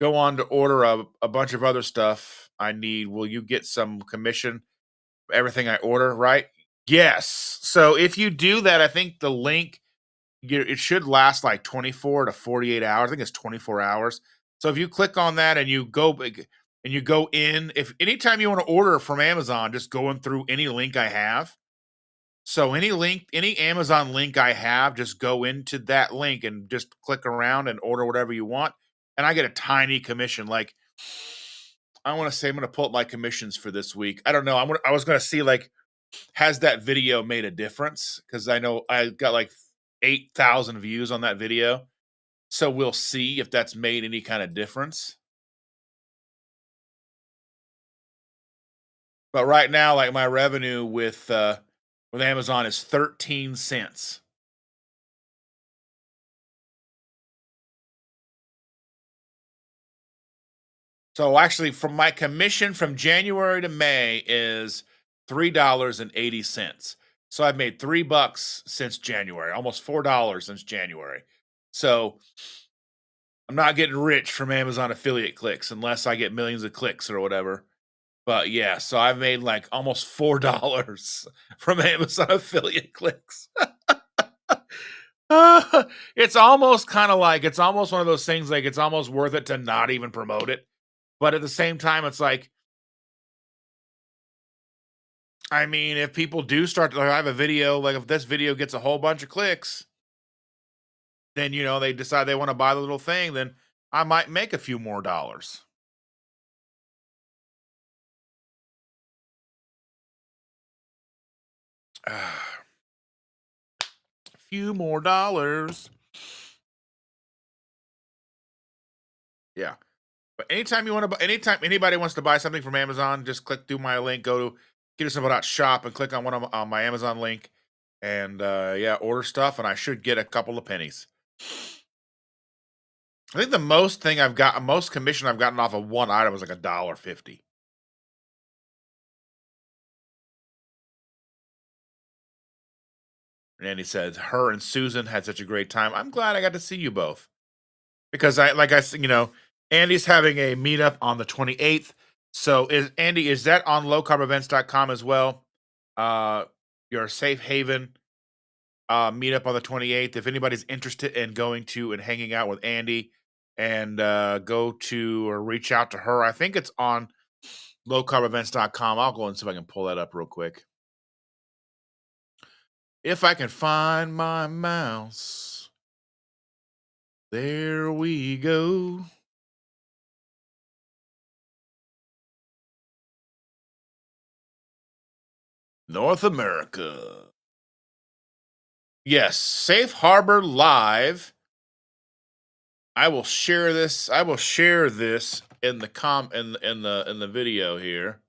on to order a bunch of other stuff I need, will you get some commission for everything I order, right? Yes. So if you do that, I think the link it should last like 24 to 48 hours. I think it's 24 hours. So if you click on that and you go in, if anytime you want to order from Amazon, just going through any link I have. So any Amazon link I have, just go into that link and just click around and order whatever you want. And I get a tiny commission. Like I want to say I'm going to pull up my commissions for this week. I don't know. I was going to see like has that video made a difference? Because I know I got like 8,000 views on that video. So we'll see if that's made any kind of difference. But right now, like my revenue with Amazon is 13 cents. So actually, from my commission from January to May is $3.80. So I've made $3 since January, almost $4 since January. So I'm not getting rich from Amazon affiliate clicks unless I get millions of clicks or whatever. But yeah, so I've made like almost $4 from Amazon affiliate clicks. It's almost kind of like it's almost one of those things like it's almost worth it to not even promote it. But at the same time, it's like, I mean, if people do start to like, I have a video, like if this video gets a whole bunch of clicks, then they decide they want to buy the little thing, then I might make a few more dollars. A few more dollars. Yeah. But anytime you want to buy, anytime anybody wants to buy something from Amazon, just click through my link, go to KetoSimple.shop and click on on my Amazon link, and yeah, order stuff, and I should get a couple of pennies. I think the most commission I've gotten off of one item was like $1.50. And he said, her and Susan had such a great time. I'm glad I got to see you both because like I said, Andy's having a meetup on the 28th. So is that on lowcarbevents.com as well? Uh, your safe haven meetup on the 28th. If anybody's interested in going to and hanging out with Andy, and go to or reach out to her, I think it's on lowcarbevents.com. I'll go and see if I can pull that up real quick. If I can find my mouse. There we go. North America. Yes, Safe Harbor Live. I will share this in the in the video here.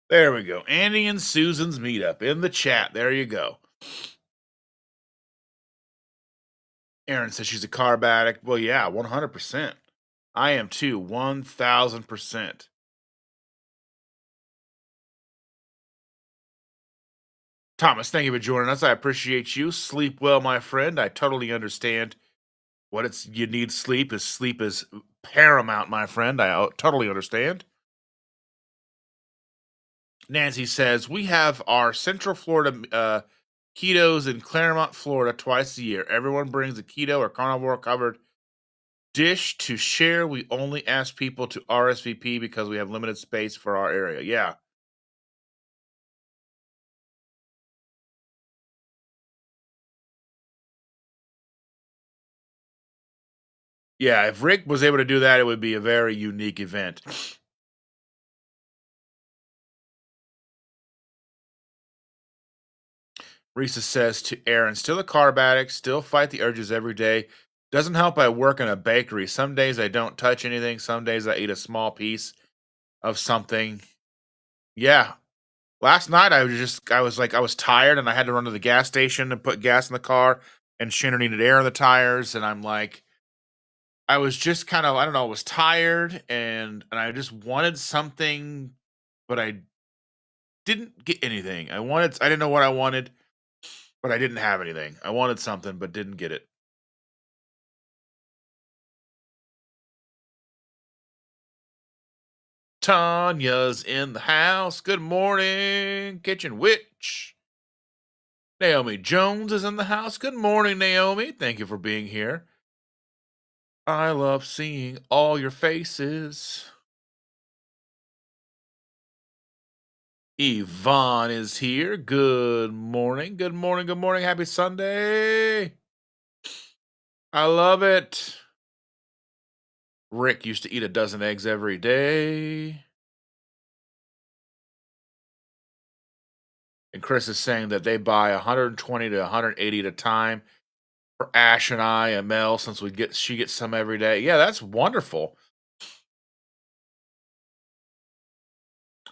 There we go. Andy and Susan's meetup in the chat. There you go. Aaron says she's a carb addict. Well, yeah, 100%. I am too. 1000%. Thomas, thank you for joining us. I appreciate you. Sleep well, my friend. I totally understand what it's you need sleep is paramount, my friend. I totally understand. Nancy says we have our Central Florida ketos in Claremont, Florida, twice a year. Everyone brings a keto or carnivore covered dish to share. We only ask people to RSVP because we have limited space for our area. Yeah. Yeah, if Rick was able to do that, it would be a very unique event. Risa says to Aaron, still a carb addict, still fight the urges every day. Doesn't help I work in a bakery. Some days I don't touch anything. Some days I eat a small piece of something. Yeah. Last night I was tired and I had to run to the gas station and put gas in the car, and Shannon needed air in the tires, and I'm like, I was just kind of, I don't know, I was tired, and I just wanted something, but I didn't get anything. I didn't know what I wanted, but I didn't have anything. I wanted something, but didn't get it. Tanya's in the house. Good morning, kitchen witch. Naomi Jones is in the house. Good morning, Naomi. Thank you for being here. I love seeing all your faces. Yvonne is here. Good morning. Good morning. Good morning. Happy Sunday. I love it. Rick used to eat a dozen eggs every day. And Chris is saying that they buy 120 to 180 at a time for Ash and I and Mel since she gets some every day. Yeah, that's wonderful.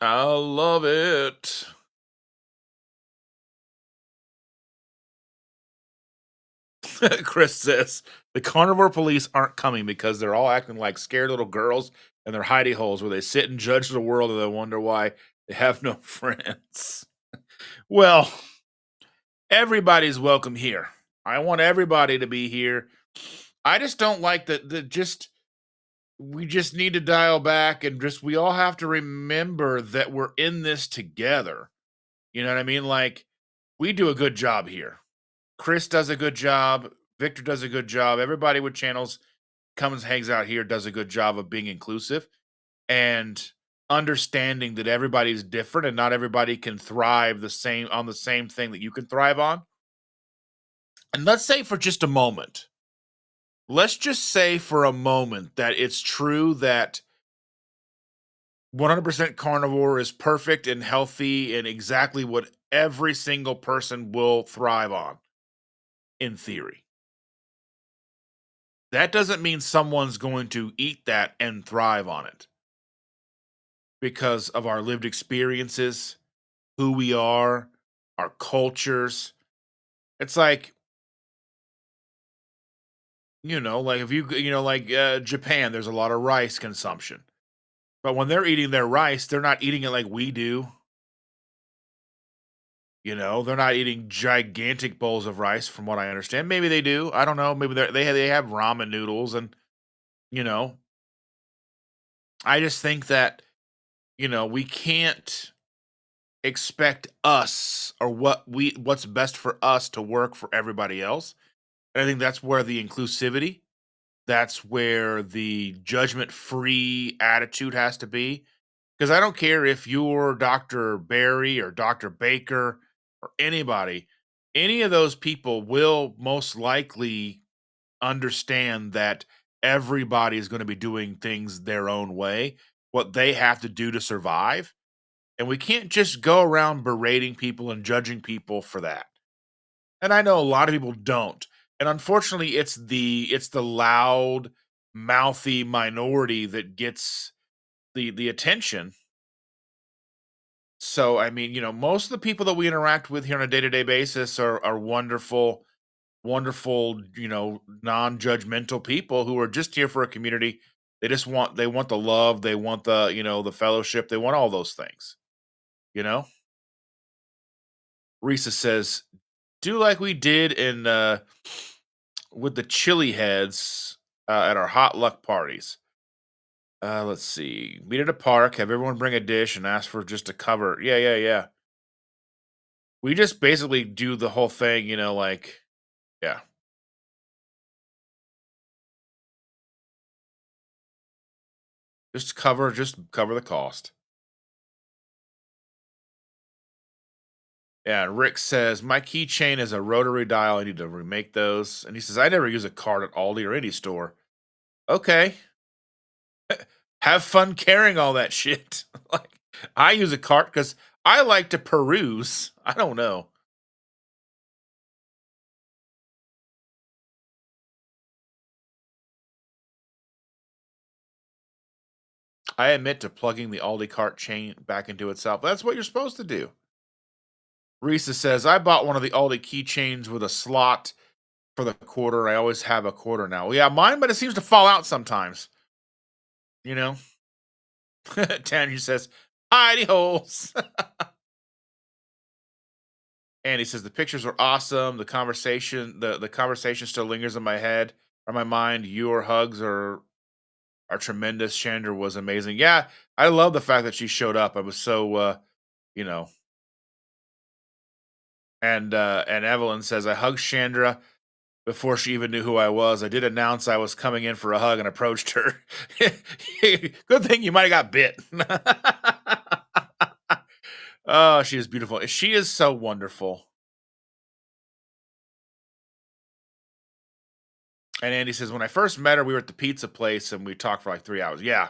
I love it. Chris says the carnivore police aren't coming because they're all acting like scared little girls in their hidey holes where they sit and judge the world and they wonder why they have no friends. Well, everybody's welcome here. I want everybody to be here. I just don't like the just we just need to dial back and just we all have to remember that we're in this together. You know what I mean? Like we do a good job here. Chris does a good job. Victor does a good job. Everybody with channels comes hangs out here does a good job of being inclusive and understanding that everybody's different and not everybody can thrive the same on the same thing that you can thrive on. And let's say for just a moment, let's just say for a moment that it's true that 100% carnivore is perfect and healthy and exactly what every single person will thrive on in theory. That doesn't mean someone's going to eat that and thrive on it because of our lived experiences, who we are, our cultures. It's like, like if like Japan, there's a lot of rice consumption. But when they're eating their rice, they're not eating it like we do. They're not eating gigantic bowls of rice, from what I understand. Maybe they do. I don't know. Maybe they have ramen noodles, and you know, I just think that we can't expect us or what's best for us to work for everybody else. And I think that's where the inclusivity, that's where the judgment-free attitude has to be. Because I don't care if you're Dr. Barry or Dr. Baker or anybody, any of those people will most likely understand that everybody is going to be doing things their own way, what they have to do to survive. And we can't just go around berating people and judging people for that. And I know a lot of people don't. And unfortunately, it's the loud, mouthy minority that gets the attention. So, I mean, most of the people that we interact with here on a day-to-day basis are wonderful, wonderful, non-judgmental people who are just here for a community. They want the love, they want the fellowship, they want all those things, you know? Risa says, do like we did in with the chili heads at our hot luck parties. Let's see. Meet at a park, have everyone bring a dish and ask for just a cover. Yeah, yeah, yeah. We just basically do the whole thing, like, yeah. Just cover the cost. Yeah, and Rick says, my keychain is a rotary dial. I need to remake those. And he says, I never use a card at Aldi or any store. Okay. Have fun carrying all that shit. Like, I use a cart because I like to peruse. I don't know. I admit to plugging the Aldi cart chain back into itself. That's what you're supposed to do. Risa says, I bought one of the Aldi keychains with a slot for the quarter. I always have a quarter now. Well, yeah, mine, but it seems to fall out sometimes. You know? Tanya says, hidey holes. And he says the pictures were awesome. The conversation still lingers in my head or my mind. Your hugs are tremendous. Chandra was amazing. Yeah, I love the fact that she showed up. I was so you know. And Evelyn says I hugged Chandra before she even knew who I was. I did announce I was coming in for a hug and approached her. Good thing you might have got bit. Oh, she is beautiful. She is so wonderful. And Andy says, when I first met her, we were at the pizza place and we talked for like 3 hours. Yeah.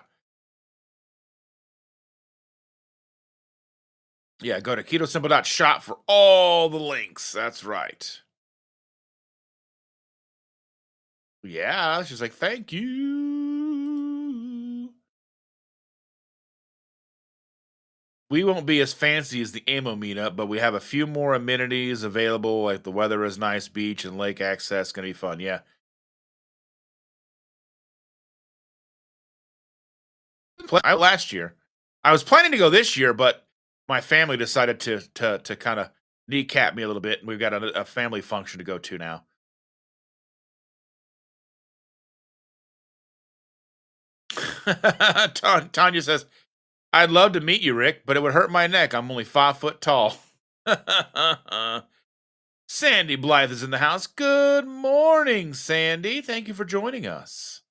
Yeah, go to KetoSimple.shop for all the links. That's right. Yeah, she's like, thank you. We won't be as fancy as the ammo meetup, but we have a few more amenities available. Like the weather is nice, beach and lake access. Gonna be fun. Yeah, last year. I was planning to go this year, but my family decided to kind of kneecap me a little bit. And we've got a family function to go to now. Tanya says, "I'd love to meet you, Rick, but it would hurt my neck. I'm only 5 foot tall." Sandy Blythe is in the house. Good morning, Sandy. Thank you for joining us.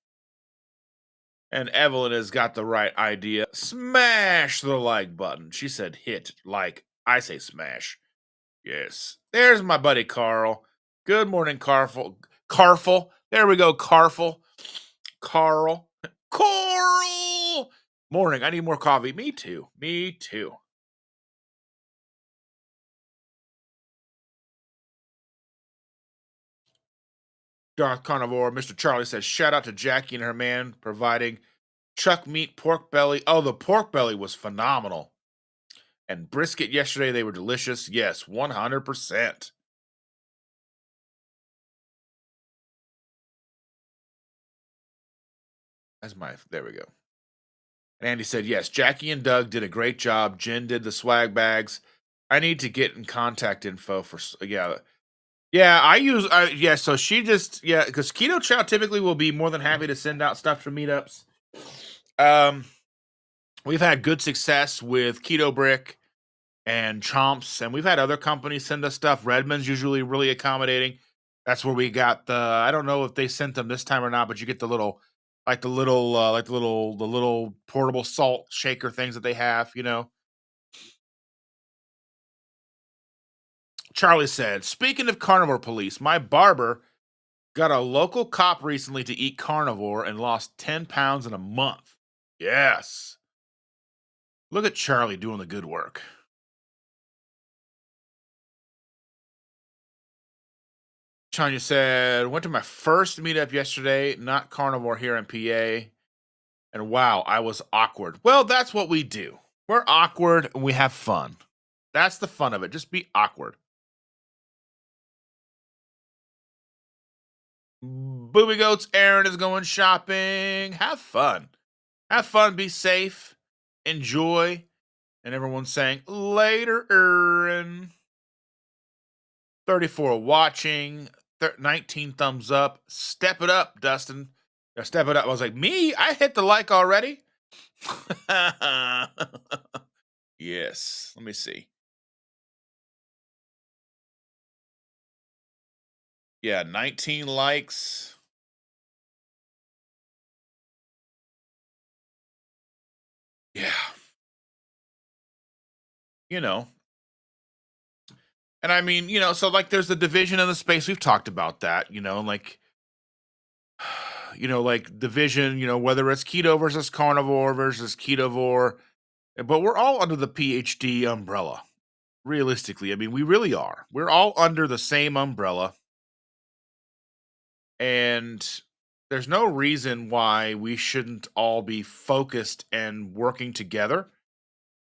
And Evelyn has got the right idea. Smash the like button. She said hit like. I say smash. Yes. There's my buddy Carl. Good morning, Carful. Carful. There we go, Carful. Carl. Coral. Morning. I need more coffee. Me too. Me too. Darth Carnivore. Mr. Charlie says, shout out to Jackie and her man providing chuck meat, pork belly. Oh, the pork belly was phenomenal. And brisket yesterday, they were delicious. Yes, 100%. There we go. And Andy said, yes, Jackie and Doug did a great job. Jen did the swag bags. I need to get in contact info for, yeah. Yeah, yeah, so she just, yeah, because Keto Chow typically will be more than happy to send out stuff for meetups. Um, we've had good success with Keto Brick and Chomps, and we've had other companies send us stuff. Redmond's usually really accommodating. That's where we got the. I don't know if they sent them this time or not, but you get the little, the little portable salt shaker things that they have. Charlie said, "Speaking of carnivore police, my barber got a local cop recently to eat carnivore and lost 10 pounds in a month. Yes, look at Charlie doing the good work." Tanya said, went to my first meetup yesterday, not carnivore here in PA. And wow, I was awkward. Well, that's what we do. We're awkward and we have fun. That's the fun of it. Just be awkward. Booby Goats, Aaron is going shopping. Have fun. Have fun. Be safe. Enjoy. And everyone's saying, later, Aaron. 34 watching. 19 thumbs up. Step it up, Dustin. Step it up. I was like, me? I hit the like already? Yes. Let me see. Yeah, 19 likes. Yeah. You know. And I mean, so like there's the division in the space. We've talked about that, like like division, whether it's keto versus carnivore versus ketovore, but we're all under the PhD umbrella. Realistically, I mean, we really are. We're all under the same umbrella. And there's no reason why we shouldn't all be focused and working together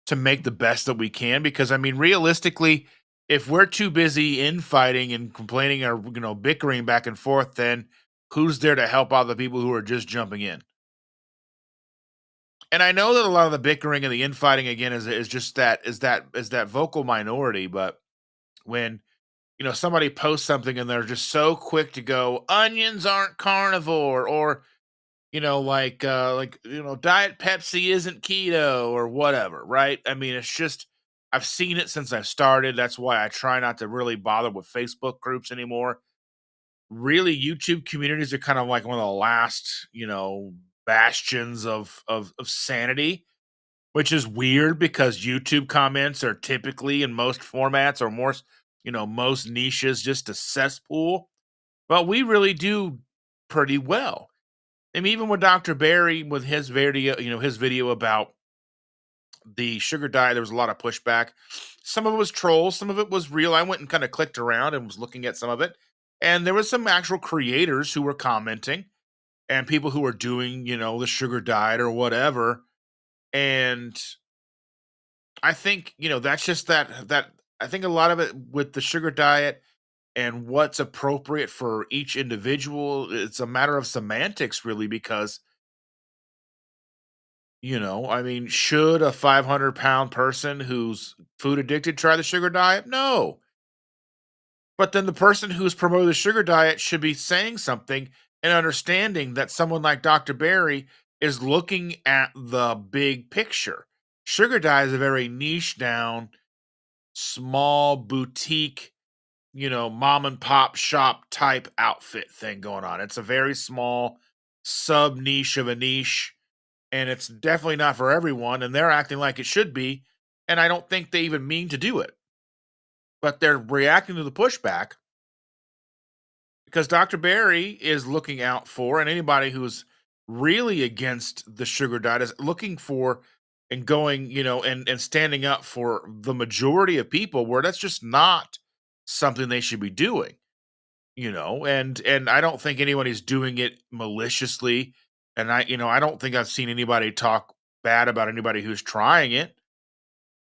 to make the best that we can. Because I mean, realistically, if we're too busy infighting and complaining or bickering back and forth, then who's there to help out the people who are just jumping in? And I know that a lot of the bickering and the infighting again is just that vocal minority. But when somebody posts something and they're just so quick to go, onions aren't carnivore, or Diet Pepsi isn't keto or whatever, right? I mean, it's just I've seen it since I've started. That's why I try not to really bother with Facebook groups anymore. Really, YouTube communities are kind of like one of the last, bastions of sanity, which is weird because YouTube comments are typically in most formats or more, most niches just a cesspool. But we really do pretty well. And even with Dr. Barry with his video, his video about the sugar diet, there was a lot of pushback. Some of it was trolls, some of it was real. I went and kind of clicked around and was looking at some of it, and there was some actual creators who were commenting, and people who were doing, the sugar diet or whatever. And I think, that's just that I think a lot of it with the sugar diet and what's appropriate for each individual, it's a matter of semantics really, because I mean, should a 500-pound person who's food addicted try the sugar diet? No. But then the person who's promoting the sugar diet should be saying something and understanding that someone like Dr. Barry is looking at the big picture. Sugar diet is a very niche down, small boutique, mom and pop shop type outfit thing going on. It's a very small sub niche of a niche, and it's definitely not for everyone. And they're acting like it should be. And I don't think they even mean to do it, but they're reacting to the pushback because Dr. Barry is looking out for, and anybody who's really against the sugar diet is looking for and going, and standing up for the majority of people where that's just not something they should be doing, and I don't think anybody's doing it maliciously. And I don't think I've seen anybody talk bad about anybody who's trying it.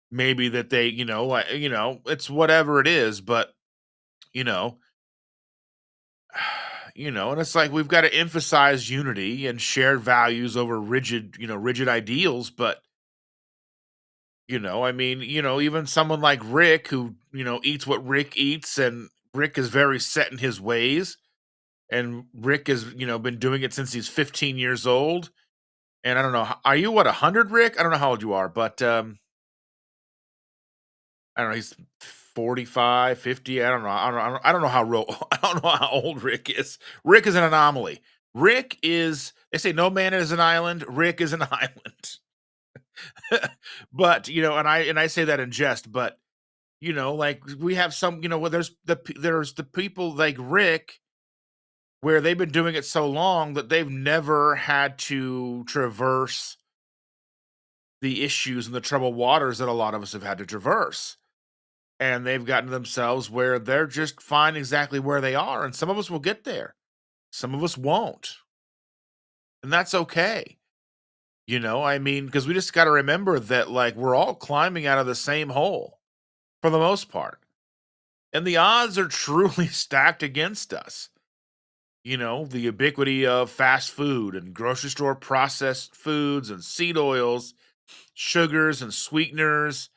Maybe that they, it's whatever it is, but you know, and it's like we've got to emphasize unity and shared values over rigid ideals. But I mean, even someone like Rick who, eats what Rick eats, and Rick is very set in his ways, and Rick has, been doing it since he's 15 years old. And I don't know, are you what, 100, Rick? I don't know how old you are, but I don't know, he's 45, 50. I don't know. I don't know how real I don't know how old Rick is. Rick is an anomaly. Rick is, they say no man is an island. Rick is an island. But, and I say that in jest, but like we have some, where there's the people like Rick where they've been doing it so long that they've never had to traverse the issues and the troubled waters that a lot of us have had to traverse. And they've gotten themselves where they're just fine exactly where they are. And some of us will get there, some of us won't. And that's okay. I mean, because we just got to remember that, like, we're all climbing out of the same hole for the most part. And the odds are truly stacked against us. The ubiquity of fast food and grocery store processed foods and seed oils, sugars and sweeteners,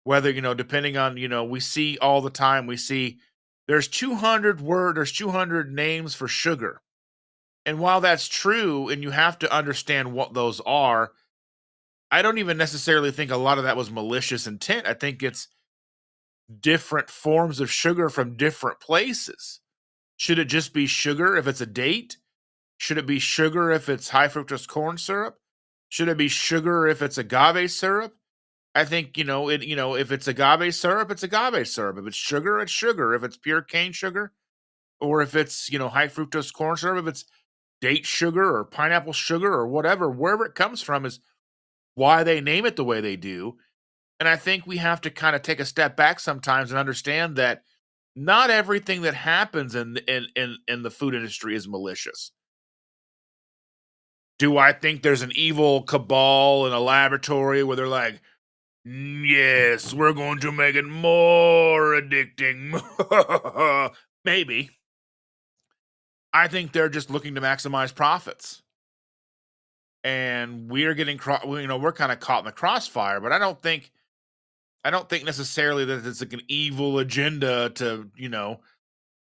whether, depending on, we see all the time, we see there's 200 names for sugar. And while that's true, and you have to understand what those are, I don't even necessarily think a lot of that was malicious intent. I think it's different forms of sugar from different places. Should it just be sugar if it's a date? Should it be sugar if it's high fructose corn syrup? Should it be sugar if it's agave syrup? I think, if it's agave syrup, it's agave syrup. If it's sugar, it's sugar. If it's pure cane sugar, or if it's, high fructose corn syrup, if it's date sugar or pineapple sugar or whatever, wherever it comes from is why they name it the way they do. And I think we have to kind of take a step back sometimes and understand that not everything that happens in the food industry is malicious. Do I think there's an evil cabal in a laboratory where they're like, Yes, we're going to make it more addicting"? Maybe. I think they're just looking to maximize profits. And we're getting we're kind of caught in the crossfire, but I don't think necessarily that it's like an evil agenda to,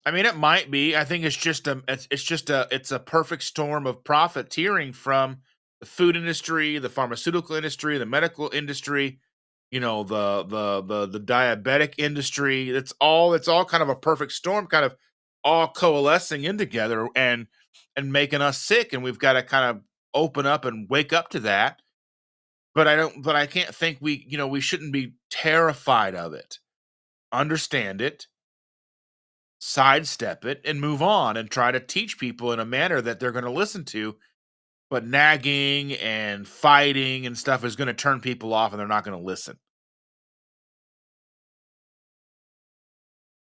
I mean, it might be. I think it's a perfect storm of profiteering from the food industry, the pharmaceutical industry, the medical industry, the diabetic industry. It's all kind of a perfect storm, kind of all coalescing in together and making us sick. And we've got to kind of open up and wake up to that. But I can't think we shouldn't be terrified of it. Understand it, sidestep it, and move on and try to teach people in a manner that they're going to listen to. but nagging and fighting and stuff is going to turn people off and they're not going to listen,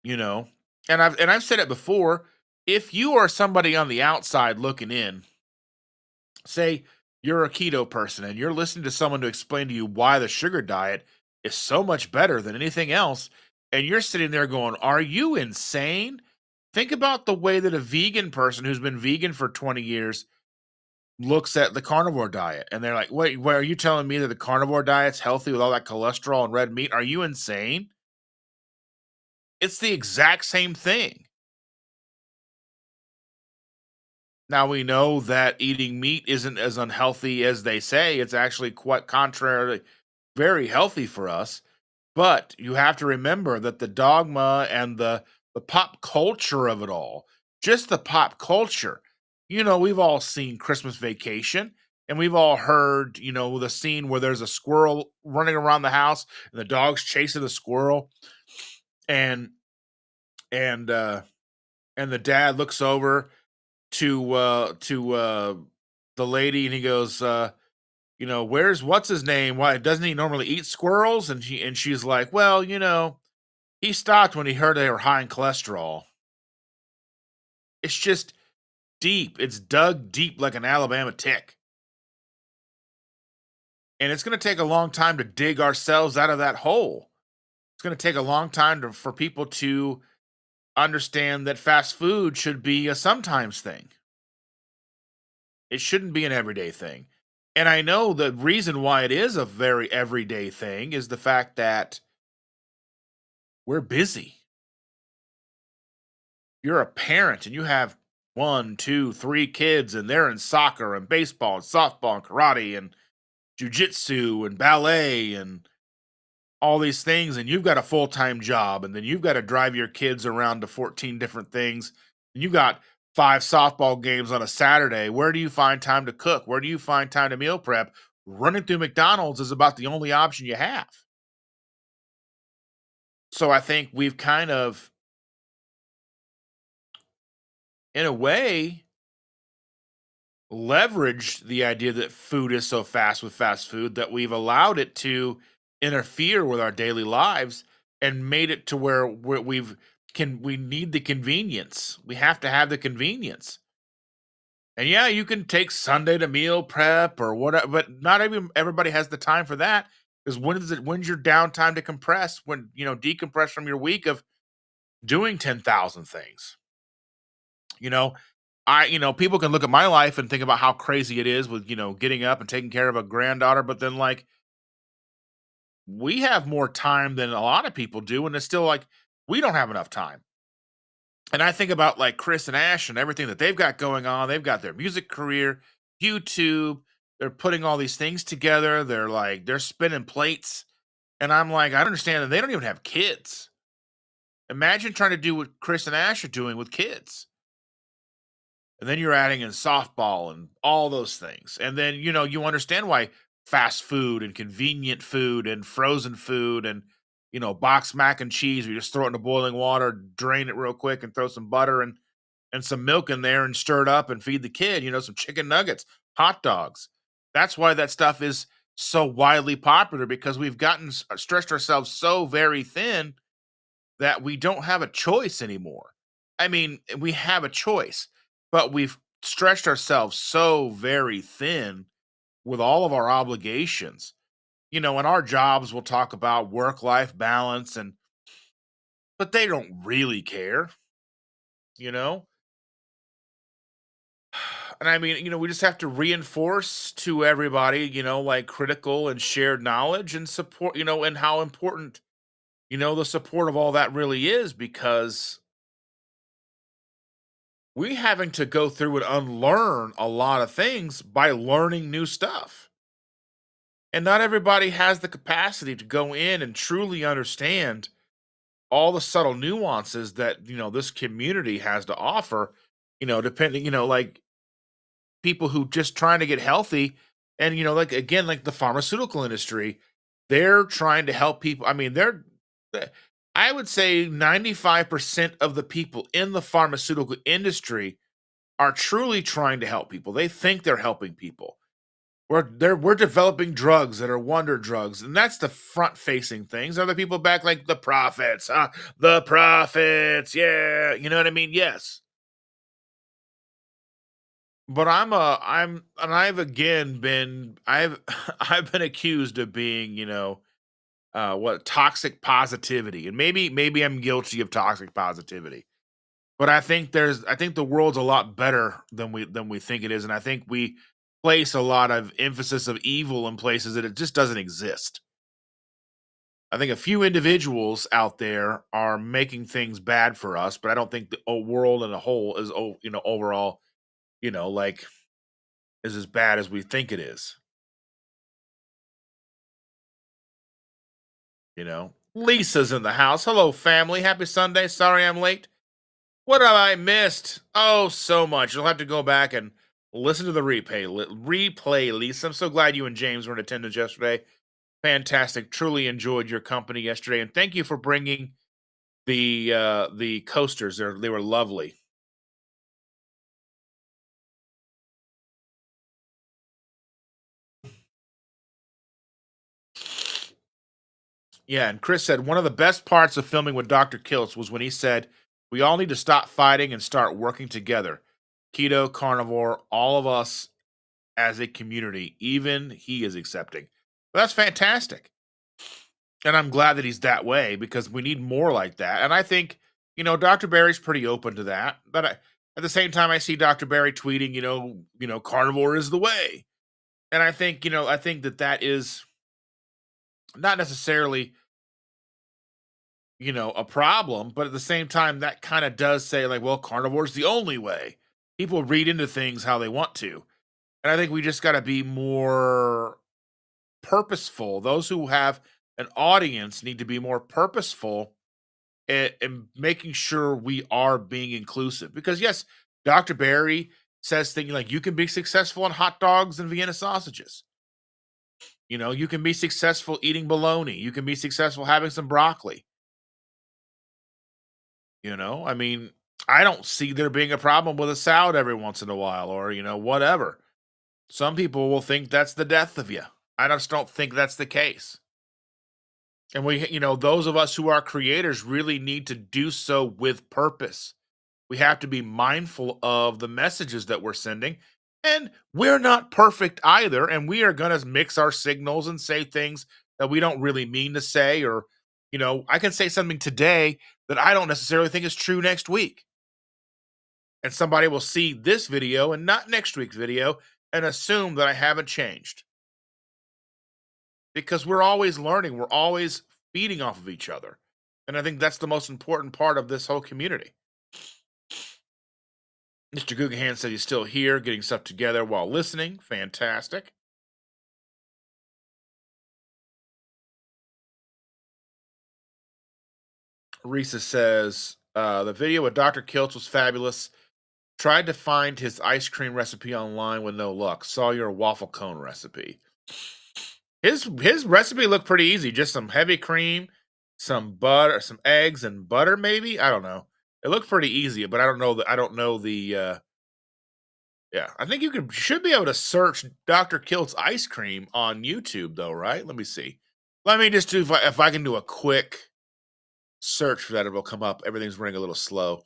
you know? And I've said it before, if you are somebody on the outside looking in, say you're a keto person and you're listening to someone to explain to you why the sugar diet is so much better than anything else, and you're sitting there going, "Are you insane?" Think about the way that a vegan person who's been vegan for 20 years looks at the carnivore diet and they're like, "Wait, are you telling me that the carnivore diet's healthy with all that cholesterol and red meat? Are you insane?" It's the exact same thing. Now we know that eating meat isn't as unhealthy as they say. It's actually quite contrary, very healthy for us. But you have to remember that the dogma and the pop culture of it all, just the pop culture. We've all seen Christmas Vacation, and we've all heard, the scene where there's a squirrel running around the house and the dog's chasing the squirrel, and and and the dad looks over to the lady and he goes, where's what's his name? Why doesn't he normally eat squirrels? And she's like, well, he stopped when he heard they were high in cholesterol. It's just deep. It's dug deep like an Alabama tick. And it's going to take a long time to dig ourselves out of that hole. It's going to take a long time for people to understand that fast food should be a sometimes thing. It shouldn't be an everyday thing. And I know the reason why it is a very everyday thing is the fact that we're busy. You're a parent and you have one, two, three kids, and they're in soccer and baseball and softball and karate and jujitsu and ballet and all these things, and you've got a full time job, and then you've got to drive your kids around to 14 different things, and you got five softball games on a Saturday. Where do you find time to cook? Where do you find time to meal prep? Running through McDonald's is about the only option you have. So I think we've kind of, in a way, leveraged the idea that food is so fast with fast food that we've allowed it to interfere with our daily lives and made it to where we need the convenience. We have to have the convenience. And yeah, you can take Sunday to meal prep or whatever, but not even everybody has the time for that. Because when's your downtime to compress? When decompress from your week of doing 10,000 things. You know, people can look at my life and think about how crazy it is with, getting up and taking care of a granddaughter, but then like we have more time than a lot of people do, and it's still like we don't have enough time. And I think about like Chris and Ash and everything that they've got going on. They've got their music career, YouTube, they're putting all these things together. They're spinning plates. And I'm like, I understand that they don't even have kids. Imagine trying to do what Chris and Ash are doing with kids. And then you're adding in softball and all those things. And then, you understand why fast food and convenient food and frozen food and, box mac and cheese, you just throw it into boiling water, drain it real quick and throw some butter and some milk in there and stir it up and feed the kid, some chicken nuggets, hot dogs. That's why that stuff is so widely popular because we've gotten stretched ourselves so very thin that we don't have a choice anymore. I mean, we have a choice, but we've stretched ourselves so very thin with all of our obligations. In our jobs, we'll talk about work life balance, but they don't really care, you know? And I mean, we just have to reinforce to everybody, like critical and shared knowledge and support, and how important, the support of all that really is because we having to go through and unlearn a lot of things by learning new stuff. And not everybody has the capacity to go in and truly understand all the subtle nuances that, this community has to offer, depending, like people who just trying to get healthy and, like again, like the pharmaceutical industry, they're trying to help people. I mean, eh, I would say 95% of the people in the pharmaceutical industry are truly trying to help people. They think they're helping people. We're developing drugs that are wonder drugs, and that's the front facing things. Other people back like the prophets, the prophets, yeah, you know what I mean? Yes, but I've again been I've been accused of being, what toxic positivity, and maybe I'm guilty of toxic positivity. But I think the world's a lot better than we think it is, and I think we place a lot of emphasis of evil in places that it just doesn't exist. I think a few individuals out there are making things bad for us, but I don't think the world in a whole is overall, like is as bad as we think it is, you know. Lisa's in the house. Hello family. Happy Sunday. Sorry I'm late. What have I missed? Oh, so much. You'll have to go back and listen to the replay, Lisa. I'm so glad you and James were in attendance yesterday. Fantastic. Truly enjoyed your company yesterday, and thank you for bringing the coasters. They were lovely. Yeah, and Chris said one of the best parts of filming with Dr. Kiltz was when he said, "We all need to stop fighting and start working together. Keto, carnivore, all of us as a community, even he is accepting." Well, that's fantastic. And I'm glad that he's that way because we need more like that. And I think, Dr. Barry's pretty open to that. But at the same time, I see Dr. Barry tweeting, carnivore is the way. And I think that that is not necessarily, a problem, but at the same time, that kind of does say like, well, carnivore is the only way. People read into things how they want to. And I think we just got to be more purposeful. Those who have an audience need to be more purposeful and making sure we are being inclusive. Because yes, Dr. Barry says things like you can be successful on hot dogs and Vienna sausages. You can be successful eating bologna. You can be successful having some broccoli. I mean, I don't see there being a problem with a salad every once in a while or, whatever. Some people will think that's the death of you. I just don't think that's the case. And those of us who are creators really need to do so with purpose. We have to be mindful of the messages that we're sending. And we're not perfect either. And we are going to mix our signals and say things that we don't really mean to say. Or, I can say something today that I don't necessarily think is true next week. And somebody will see this video and not next week's video and assume that I haven't changed because we're always learning. We're always feeding off of each other. And I think that's the most important part of this whole community. Mr. Guggenhan said he's still here getting stuff together while listening. Fantastic. Risa says the video with Dr. Kiltz was fabulous. Tried to find his ice cream recipe online with no luck. Saw your waffle cone recipe. His recipe looked pretty easy. Just some heavy cream, some butter, some eggs and butter, maybe. I don't know. It looked pretty easy, but I don't know the yeah. I think should be able to search Dr. Kilt's ice cream on YouTube though, right? Let me see. Let me just do if I can do a quick search for that, it'll come up. Everything's running a little slow.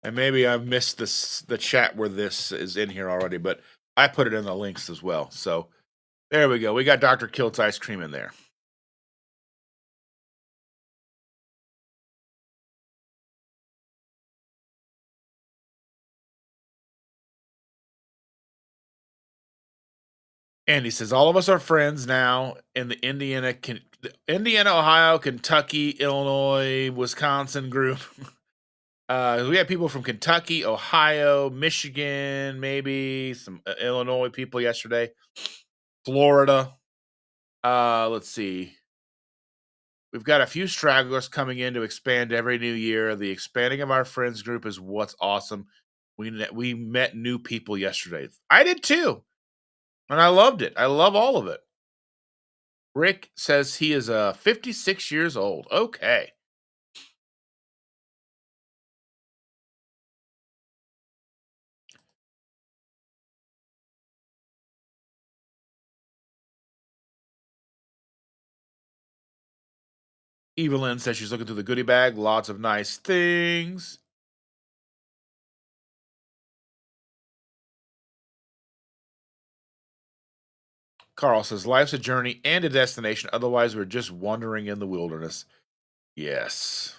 And maybe I've missed the chat where this is in here already, but I put it in the links as well. So there we go. We got Dr. Kilt's ice cream in there. And he says all of us are friends now in the Indiana, Ohio, Kentucky, Illinois, Wisconsin group. We had people from Kentucky, Ohio, Michigan, maybe some Illinois people yesterday, Florida. Let's see. We've got a few stragglers coming in to expand every new year. The expanding of our friends group is what's awesome. We met new people yesterday. I did too, and I loved it. I love all of it. Rick says he is 56 years old. Okay. Evelyn says she's looking through the goodie bag. Lots of nice things. Carl says life's a journey and a destination. Otherwise, we're just wandering in the wilderness. Yes.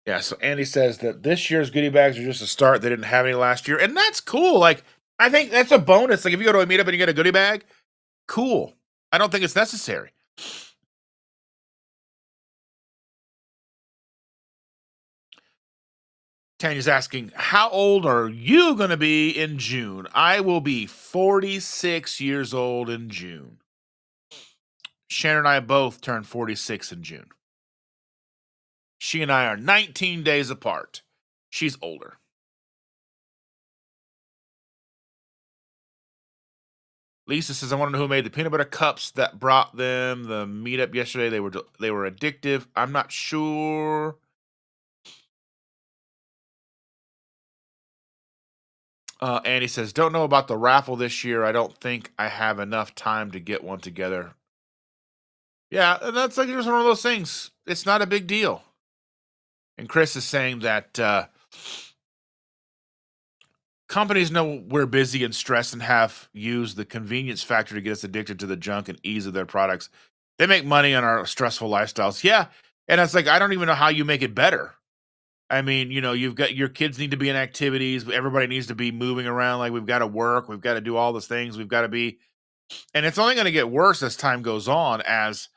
Yeah. So Andy says that this year's goodie bags are just a start. They didn't have any last year, and that's cool. Like, I think that's a bonus. Like, if you go to a meetup and you get a goodie bag, cool. I don't think it's necessary. Tanya's asking, how old are you going to be in June? I will be 46 years old in June. Shannon and I both turned 46 in June. She and I are 19 days apart. She's older. Lisa says, I want to know who made the peanut butter cups that brought them the meetup yesterday. They were addictive. I'm not sure. Andy says, don't know about the raffle this year. I don't think I have enough time to get one together. Yeah, and that's like just one of those things. It's not a big deal. And Chris is saying that companies know we're busy and stressed and have used the convenience factor to get us addicted to the junk and ease of their products. They make money on our stressful lifestyles. Yeah. And it's like, I don't even know how you make it better. I mean, you've got your kids need to be in activities. Everybody needs to be moving around. Like we've got to work. We've got to do all those things. We've got to be, and it's only going to get worse as time goes on as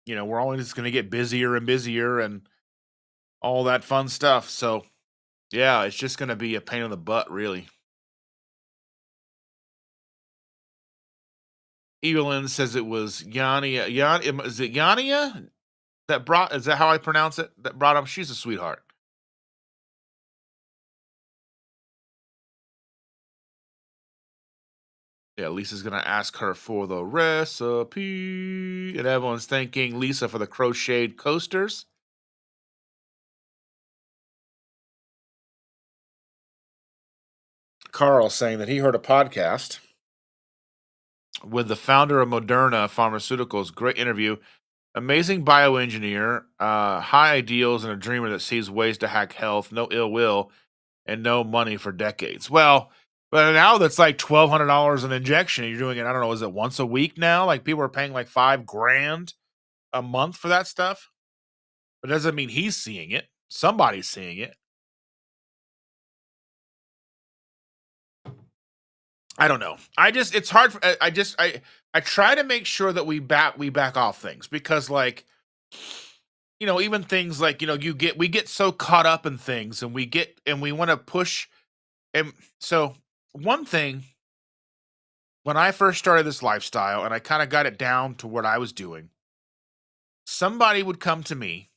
you know, we're only just going to get busier and busier and all that fun stuff. So yeah, it's just going to be a pain in the butt, really. Evelyn says it was Yania. Is it Yania that brought? Is that how I pronounce it? That brought him. She's a sweetheart. Yeah, Lisa's gonna ask her for the recipe, and everyone's thanking Lisa for the crocheted coasters. Carl saying that he heard a podcast with the founder of Moderna Pharmaceuticals. Great interview. Amazing bioengineer, high ideals, and a dreamer that sees ways to hack health, no ill will, and no money for decades. Well, but now that's like $1,200 an injection. You're doing it, I don't know, is it once a week now? Like people are paying like 5 grand a month for that stuff. But it doesn't mean he's seeing it. Somebody's seeing it. I don't know. It's hard for I try to make sure that we back off things because like even things like we get so caught up in things and we want to push and so one thing when I first started this lifestyle and I kind of got it down to what I was doing, somebody would come to me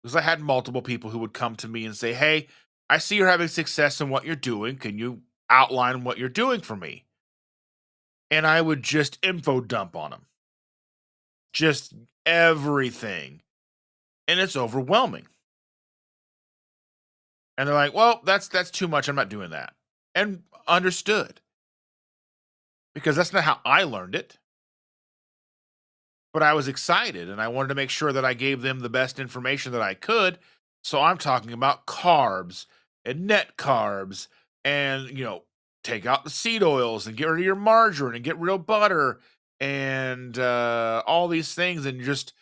because I had multiple people who would come to me and say, "Hey, I see you're having success in what you're doing. Can you outline what you're doing for me?" And I would just info dump on them, just everything, and it's overwhelming. And they're like, "Well, that's too much. I'm not doing that." And understood because that's not how I learned it. But I was excited and I wanted to make sure that I gave them the best information that I could. So I'm talking about carbs and net carbs and, take out the seed oils and get rid of your margarine and get real butter and all these things and just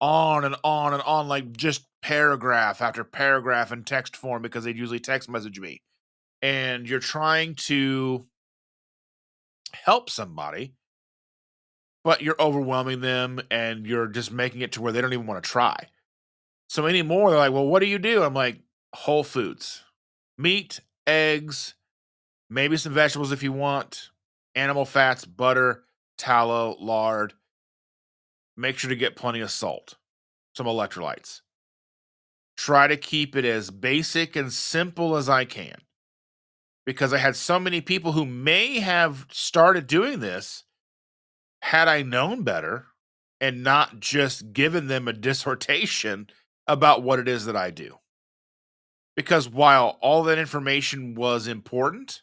on and on and on, like just paragraph after paragraph in text form because they'd usually text message me. And you're trying to help somebody but you're overwhelming them and you're just making it to where they don't even want to try. So anymore, they're like, "Well, what do you do?" I'm like, "Whole foods. Meat, eggs, maybe some vegetables if you want, animal fats, butter, tallow, lard. Make sure to get plenty of salt, some electrolytes. Try to keep it as basic and simple as I can." Because I had so many people who may have started doing this had I known better and not just given them a dissertation about what it is that I do. Because while all that information was important,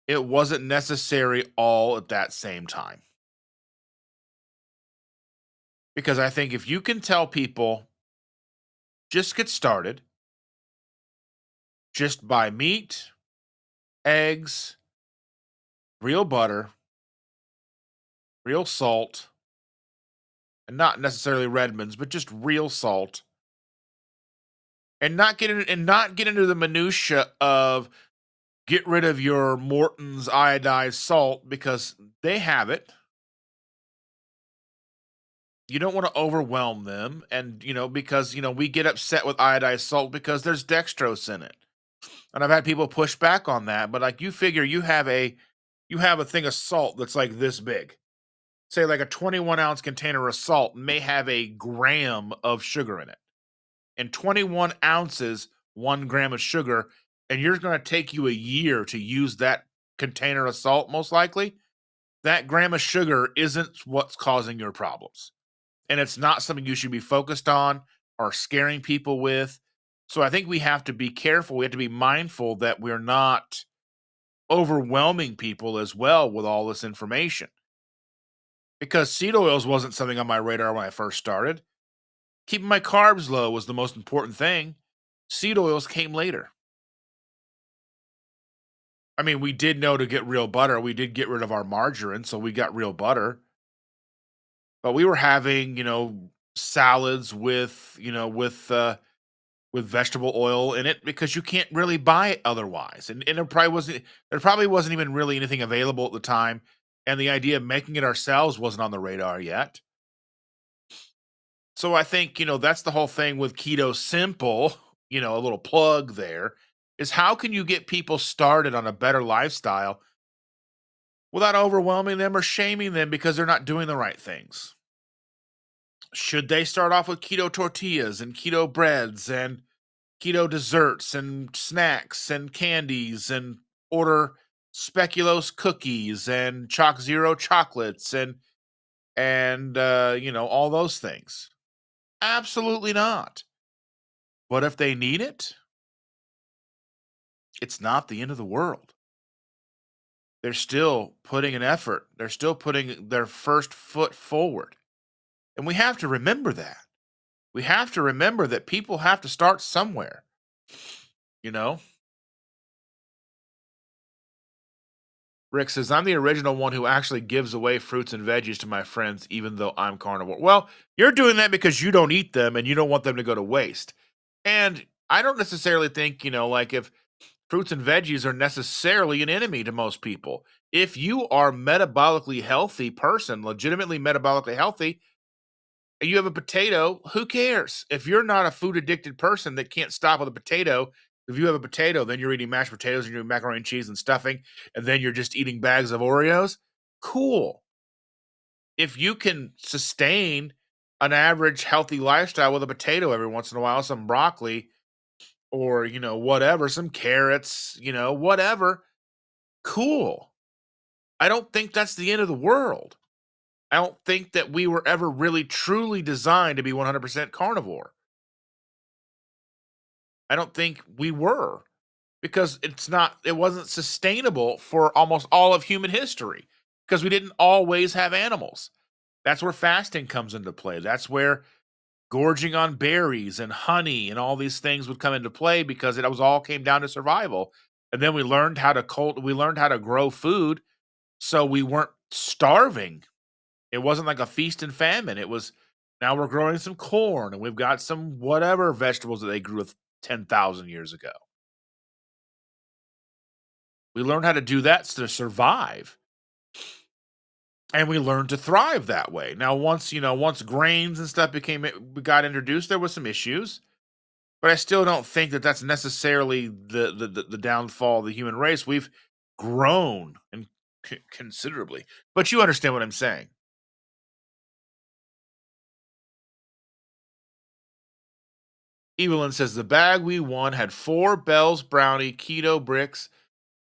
it wasn't necessary all at that same time. Because I think if you can tell people, just get started, just buy meat, eggs, real butter, real salt, and not necessarily Redmond's, but just real salt, and not get into the minutia of get rid of your Morton's iodized salt because they have it. You don't want to overwhelm them, and because we get upset with iodized salt because there's dextrose in it, and I've had people push back on that. But like, you figure you have a thing of salt that's like this big. Say like a 21-ounce container of salt may have a gram of sugar in it, and 21 ounces, 1 gram of sugar, and you're going to take you a year to use that container of salt, most likely. That gram of sugar isn't what's causing your problems. And it's not something you should be focused on or scaring people with. So I think we have to be careful. We have to be mindful that we're not overwhelming people as well with all this information. Because seed oils wasn't something on my radar when I first started. Keeping my carbs low was the most important thing. Seed oils came later. I mean, we did know to get real butter. We did get rid of our margarine, so we got real butter. But we were having, salads with vegetable oil in it because you can't really buy it otherwise. And there probably wasn't even really anything available at the time. And the idea of making it ourselves wasn't on the radar yet. So I think, that's the whole thing with Keto Simple, a little plug there, is how can you get people started on a better lifestyle without overwhelming them or shaming them because they're not doing the right things? Should they start off with keto tortillas and keto breads and keto desserts and snacks and candies and order speculoos cookies and chalk zero chocolates and all those things? Absolutely not. But if they need it, it's not the end of the world. They're still putting an effort. They're still putting their first foot forward. And we have to remember that. We have to remember that people have to start somewhere, you know? Rick says, I'm the original one who actually gives away fruits and veggies to my friends, even though I'm carnivore. Well, you're doing that because you don't eat them and you don't want them to go to waste. And I don't necessarily think, like if fruits and veggies are necessarily an enemy to most people. If you are metabolically healthy person, legitimately metabolically healthy, and you have a potato, who cares? If you're not a food addicted person that can't stop with a potato, if you have a potato, then you're eating mashed potatoes and you're doing macaroni and cheese and stuffing, and then you're just eating bags of Oreos, cool. If you can sustain an average healthy lifestyle with a potato every once in a while, some broccoli, or whatever, some carrots, whatever, cool. I don't think that's the end of the world. I don't think that we were ever really truly designed to be 100% carnivore. I don't think we were, because it wasn't sustainable for almost all of human history because we didn't always have animals. That's where fasting comes into play. That's where gorging on berries and honey and all these things would come into play because it was all came down to survival. And then we learned how to grow food so we weren't starving. It wasn't like a feast and famine. It was, now we're growing some corn and we've got some whatever vegetables that they grew 10,000 years ago. We learned how to do that to survive. and we learned to thrive that way. Now, once grains and stuff got introduced, there was some issues, but I still don't think that that's necessarily the downfall of the human race. We've grown and considerably, but you understand what I'm saying. Evelyn says the bag we won had 4 Bell's brownie keto bricks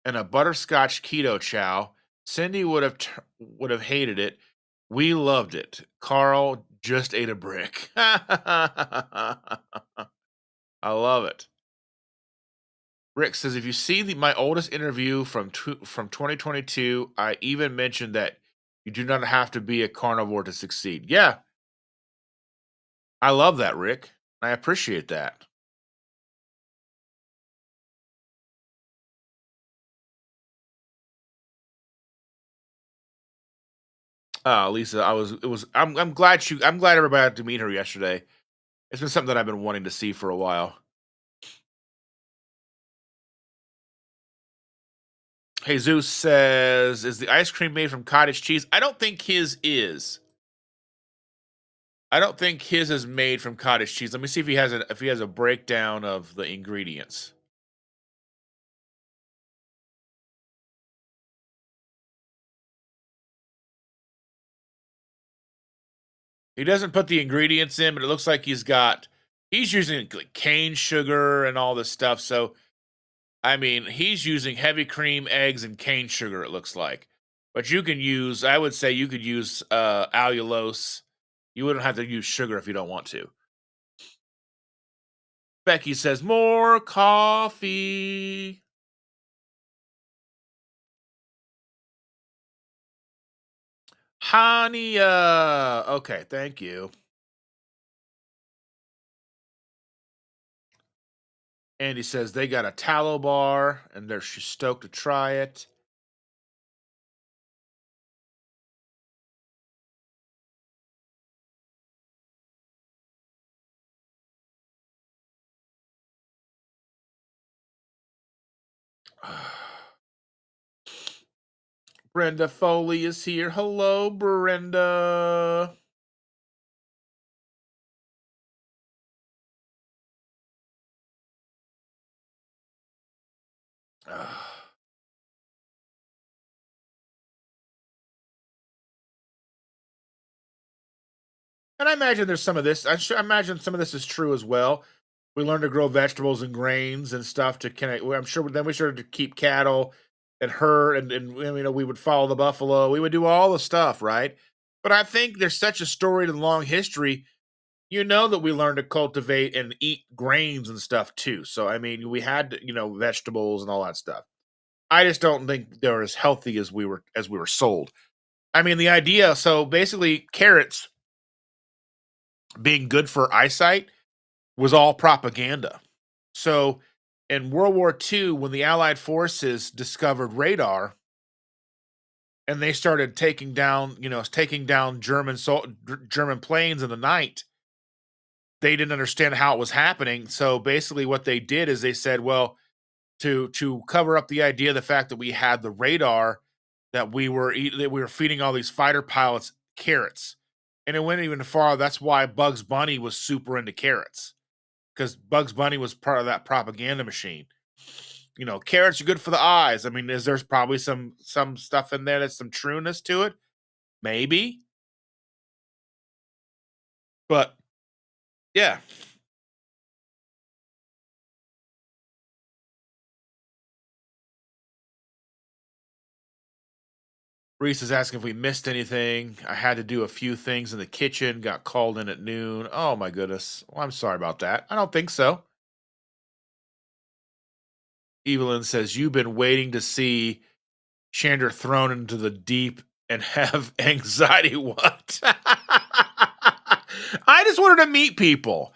and a butterscotch keto chow. Cindy would have hated it. We loved it. Carl just ate a brick. I love it. Rick says if you see my oldest interview from 2022, I even mentioned that you do not have to be a carnivore to succeed. Yeah, I love that, Rick. I appreciate that. Lisa, I'm glad everybody got to meet her yesterday. It's been something that I've been wanting to see for a while. Jesus says, "Is the ice cream made from cottage cheese?" I don't think his is. I don't think his is made from cottage cheese. Let me see if he has a breakdown of the ingredients. He doesn't put the ingredients in, but it looks like he's using like cane sugar and all this stuff. So I mean, he's using heavy cream, eggs, and cane sugar. It looks like, but I would say you could use allulose. You wouldn't have to use sugar if you don't want to. Becky says more coffee. Hania. Okay, thank you. Andy says they got a tallow bar and she's stoked to try it. Brenda Foley is here. Hello, Brenda. And I imagine there's some of this. I imagine some of this is true as well. We learned to grow vegetables and grains and stuff to connect. I'm sure. Then we started to keep cattle and herd, and we would follow the buffalo. We would do all the stuff, right? But I think there's such a storied and long history. You know that we learned to cultivate and eat grains and stuff too. So I mean, we had vegetables and all that stuff. I just don't think they're as healthy as we were sold. I mean, the idea. So basically, carrots being good for eyesight was all propaganda. So in World War II, when the Allied forces discovered radar and they started taking down German planes in the night, they didn't understand how it was happening. So basically, what they did is they said, "Well, to cover up the idea, the fact that we had the radar, that we were feeding all these fighter pilots carrots." And it went even far. That's why Bugs Bunny was super into carrots, because Bugs Bunny was part of that propaganda machine. Carrots are good for the eyes. I mean, there's probably some stuff in there that's some trueness to it, maybe, but yeah. Reese is asking if we missed anything. I had to do a few things in the kitchen. Got called in at noon. Oh my goodness. Well, I'm sorry about that. I don't think so. Evelyn says you've been waiting to see Chandler thrown into the deep and have anxiety. What? I just wanted to meet people.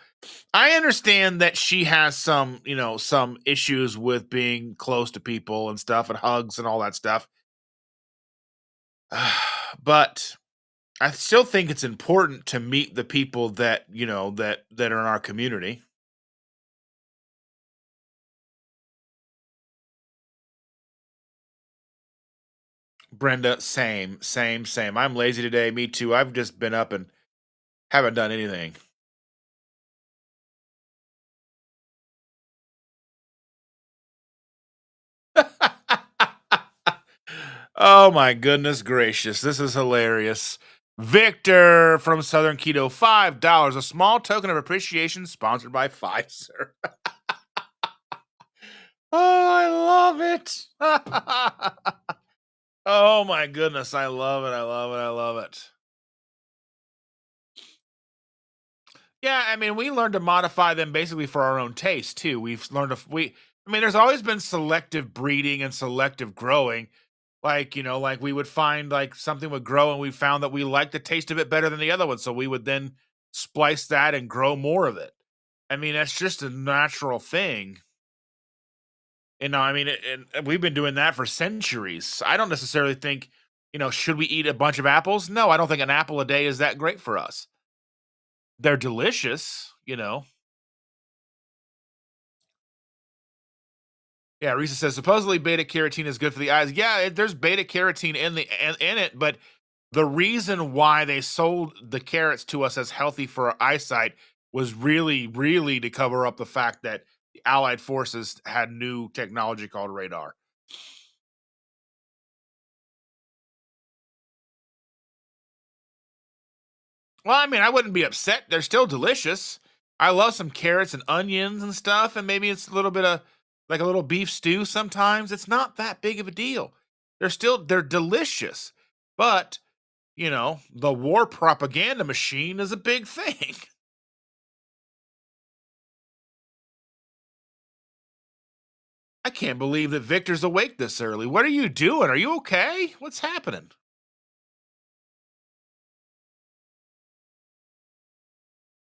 I understand that she has some issues with being close to people and stuff and hugs and all that stuff. But I still think it's important to meet the people that are in our community. Brenda, same, same, same. I'm lazy today. Me too. I've just been up and haven't done anything. Oh my goodness gracious. This is hilarious. Victor from Southern Keto, $5. A small token of appreciation sponsored by Pfizer. Oh, I love it. Oh my goodness. I love it. I love it. I love it. Yeah, I mean, we learned to modify them basically for our own taste too. We've learned to I mean, there's always been selective breeding and selective growing. Like, like we would find like something would grow and we found that we liked the taste of it better than the other one. So we would then splice that and grow more of it. I mean, that's just a natural thing. I mean, and we've been doing that for centuries. I don't necessarily think, should we eat a bunch of apples? No, I don't think an apple a day is that great for us. They're delicious. Yeah, Risa says supposedly beta carotene is good for the eyes. Yeah, there's beta carotene in it, but the reason why they sold the carrots to us as healthy for our eyesight was really, really to cover up the fact that the Allied forces had new technology called radar. Well, I mean, I wouldn't be upset. They're still delicious. I love some carrots and onions and stuff, and maybe it's a little bit of like a little beef stew sometimes. It's not that big of a deal. They're delicious. But, the war propaganda machine is a big thing. I can't believe that Victor's awake this early. What are you doing? Are you okay? What's happening?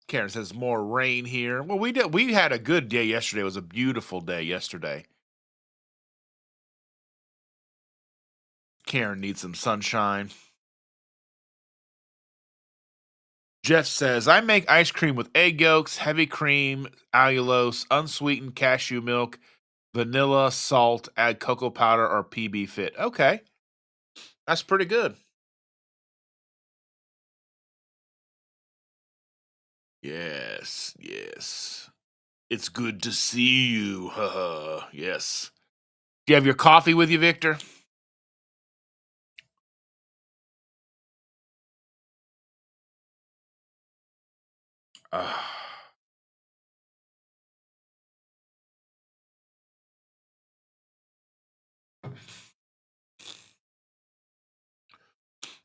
Karen says more rain here. Well, we had a good day yesterday. It was a beautiful day yesterday. Karen needs some sunshine. Jeff says, I make ice cream with egg yolks, heavy cream, allulose, unsweetened cashew milk, vanilla, salt, add cocoa powder or PB Fit. Okay, that's pretty good. Yes, yes. It's good to see you. Yes. Do you have your coffee with you, Victor? Ah.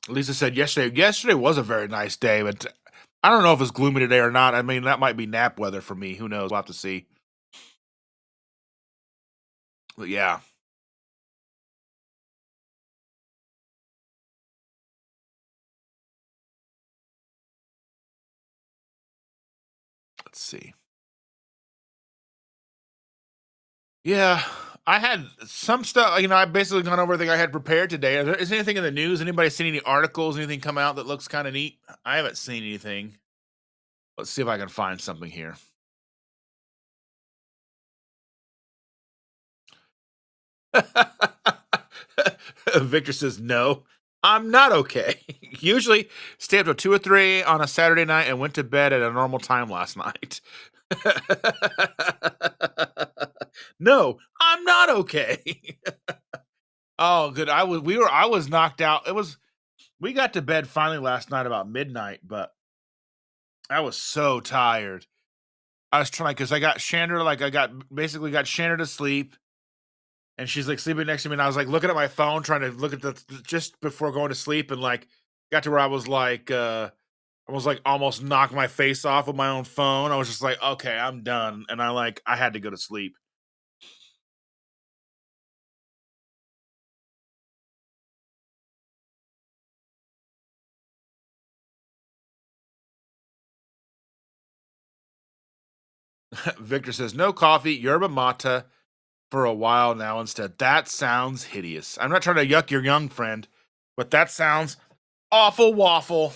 Lisa said yesterday was a very nice day, but I don't know if it's gloomy today or not. I mean, that might be nap weather for me. Who knows? We'll have to see. But yeah, let's see. Yeah, I had some stuff. I basically gone over everything I had prepared today. Is anything in the news? Anybody seen any articles? Anything come out that looks kind of neat? I haven't seen anything. Let's see if I can find something here. Victor says no. I'm not okay. Usually stay up till 2 or 3 on a Saturday night and went to bed at a normal time last night. No, I'm not okay. Oh, good. I was knocked out. We got to bed finally last night about midnight, but I was so tired. I was trying because I got Chandra, like I got basically got Chandra to sleep, and she's like sleeping next to me, and I was like looking at my phone, trying to look at just before going to sleep, and like got to where I was like almost knocked my face off with my own phone. I was just like, okay, I'm done, and I had to go to sleep. Victor says no coffee, yerba mate for a while now instead. That sounds hideous. I'm not trying to yuck your young friend, but that sounds awful waffle.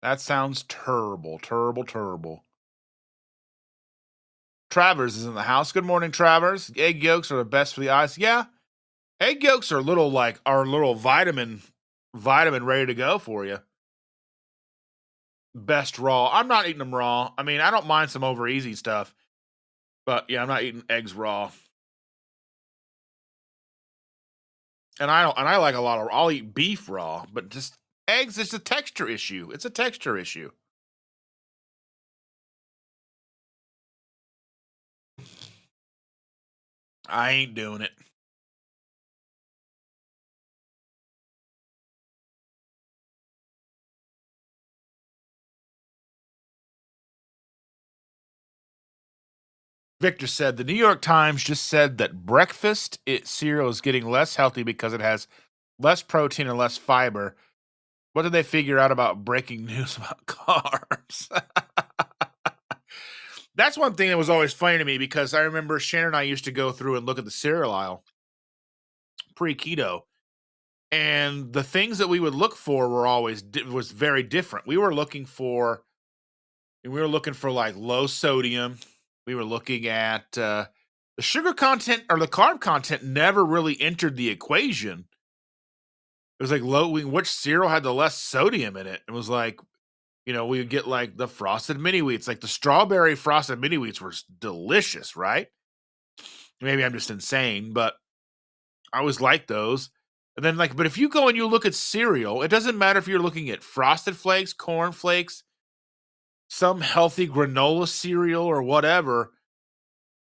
That sounds terrible, terrible, terrible. Travers is in the house. Good morning, Travers. Egg yolks are the best for the eyes. Yeah, egg yolks are little vitamin ready to go for you. Best raw. I'm not eating them raw. I mean, I don't mind some over easy stuff, but yeah, I'm not eating eggs raw. And I don't and I like a lot of I'll eat beef raw, but just eggs is a texture issue. It's a texture issue. I ain't doing it. Victor said the New York Times just said that cereal is getting less healthy because it has less protein and less fiber. What did they figure out about breaking news about carbs? That's one thing that was always funny to me because I remember Shannon and I used to go through and look at the cereal aisle pre-keto, and the things that we would look for were was very different. We were looking for like low sodium. We were looking at the sugar content or the carb content never really entered the equation. It was like which cereal had the less sodium in it. It was like, we would get like the frosted mini wheats, like the strawberry frosted mini wheats were delicious, right? Maybe I'm just insane, but I always liked those. And then but if you go and you look at cereal, it doesn't matter if you're looking at frosted flakes, corn flakes, some healthy granola cereal or whatever.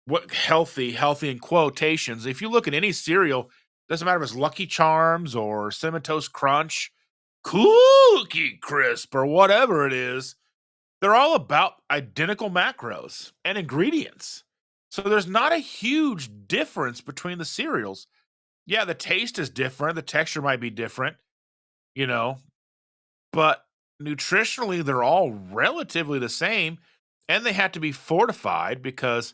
What healthy in quotations. If you look at any cereal, doesn't matter if it's Lucky Charms or Cinnamon Toast Crunch, Cookie Crisp, or whatever it is, they're all about identical macros and ingredients. So there's not a huge difference between the cereals. Yeah, the taste is different, the texture might be different, you know, but nutritionally they're all relatively the same, and they have to be fortified because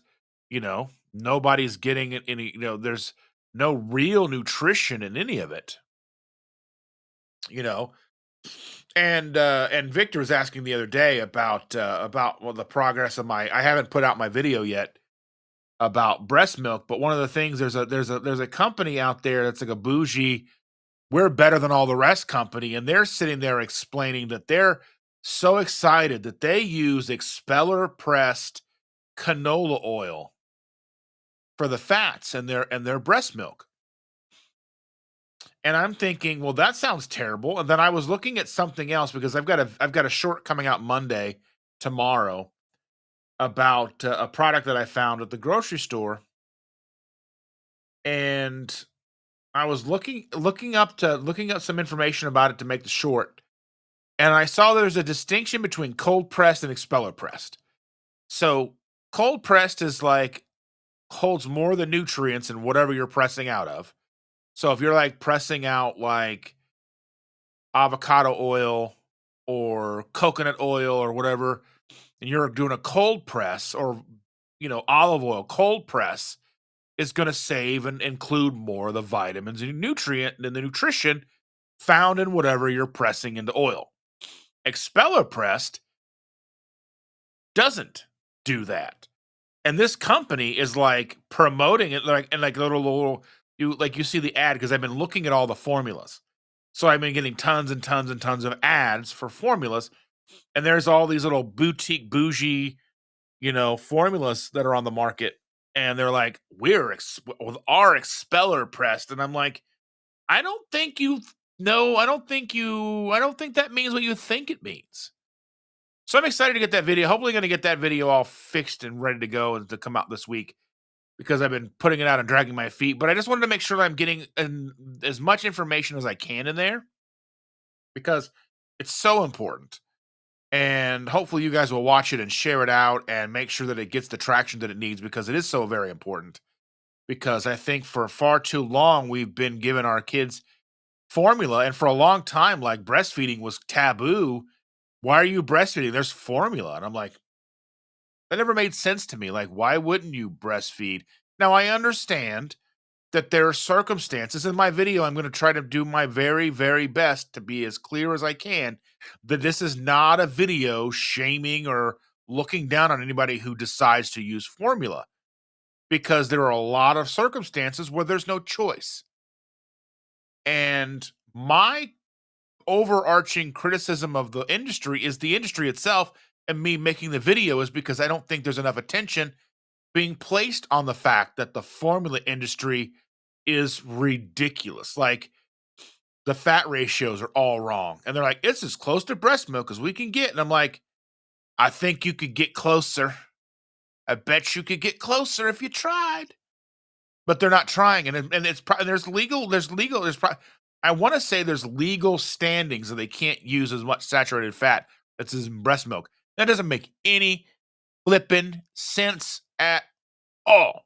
nobody's getting any, there's no real nutrition in any of it, you know. And Victor was asking the other day about the progress of my I haven't put out my video yet about breast milk, but one of the things, there's a company out there that's like a bougie, we're better than all the rest company, and they're sitting there explaining that they're so excited that they use expeller pressed canola oil for the fats and their breast milk. And I'm thinking, well, that sounds terrible. And then I was looking at something else because I've got a short coming out Monday tomorrow about a product that I found at the grocery store, and I was looking up some information about it to make the short, and I saw there's a distinction between cold pressed and expeller pressed. So cold pressed is like holds more of the nutrients in whatever you're pressing out of. So if you're like pressing out like avocado oil or coconut oil or whatever, and you're doing a cold press, or olive oil, cold press is going to save and include more of the vitamins and nutrient and the nutrition found in whatever you're pressing into oil. Expeller pressed doesn't do that. And this company is like promoting it, like, and like little you see the ad, because I've been looking at all the formulas. So I've been getting tons and tons and tons of ads for formulas, and there's all these little boutique bougie, formulas that are on the market, and they're like, with our expeller pressed, and I'm like, I don't think you I don't think that means what you think it means. So I'm excited to get that video. Hopefully going to get that video all fixed and ready to go and to come out this week, because I've been putting it out and dragging my feet. But I just wanted to make sure that I'm getting as much information as I can in there, because it's so important. And hopefully you guys will watch it and share it out and make sure that it gets the traction that it needs, because it is so very important. Because I think for far too long we've been giving our kids formula, and for a long time, like, breastfeeding was taboo. Why are you breastfeeding? There's formula. And I'm like, that never made sense to me. Like, why wouldn't you breastfeed? Now, I understand that there are circumstances. In my video, I'm going to try to do my very, very best to be as clear as I can that this is not a video shaming or looking down on anybody who decides to use formula because there are a lot of circumstances where there's no choice. And my overarching criticism of the industry is the industry itself, and me making the video is because I don't think there's enough attention being placed on the fact that the formula industry is ridiculous. Like, the fat ratios are all wrong. And they're like, it's as close to breast milk as we can get. And I'm like, I think you could get closer. I bet you could get closer if you tried. But they're not trying. And it's I want to say there's legal standings that they can't use as much saturated fat that's in breast milk. That doesn't make any flipping sense at all.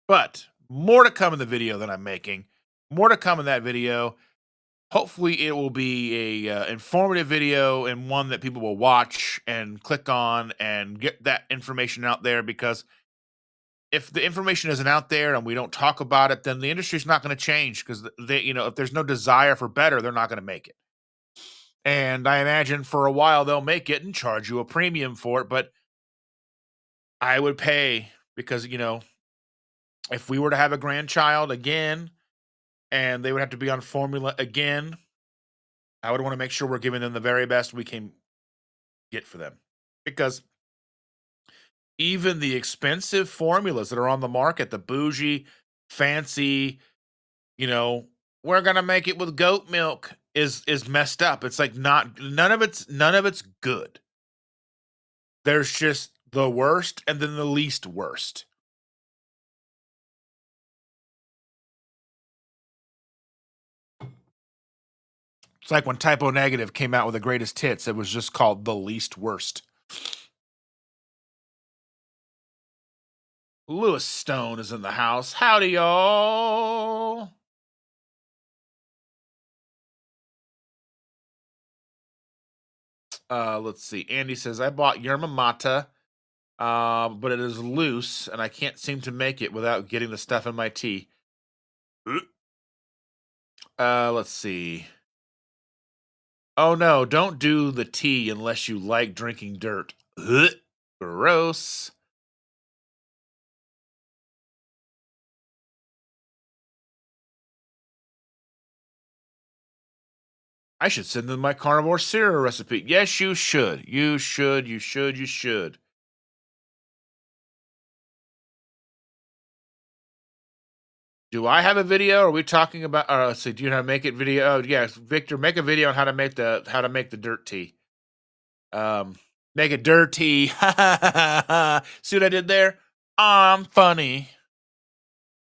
But more to come in the video that I'm making. More to come in that video. Hopefully, it will be a informative video and one that people will watch and click on and get that information out there. Because if the information isn't out there and we don't talk about it, then the industry's not going to change. Because if there's no desire for better, they're not going to make it. And I imagine for a while they'll make it and charge you a premium for it. But I would pay because if we were to have a grandchild again and they would have to be on formula again, I would want to make sure we're giving them the very best we can get for them. Because even the expensive formulas that are on the market, the bougie, fancy, we're gonna make it with goat milk is messed up. It's like none of it's good. There's just the worst and then the least worst. It's like when Typo Negative came out with the greatest hits, it was just called the least worst. Lewis Stone is in the house. Howdy, y'all. Let's see. Andy says, I bought yerba mate, but it is loose, and I can't seem to make it without getting the stuff in my tea. Let's see. Oh, no, don't do the tea unless you like drinking dirt. Gross. I should send them my carnivore cereal recipe. Yes, you should. You should. You should. You should. Do I have a video? Are we talking about? Let's see. Do you know how to make it video? Oh, yes, Victor, make a video on how to make the dirt tea. Make it dirty. See what I did there? I'm funny.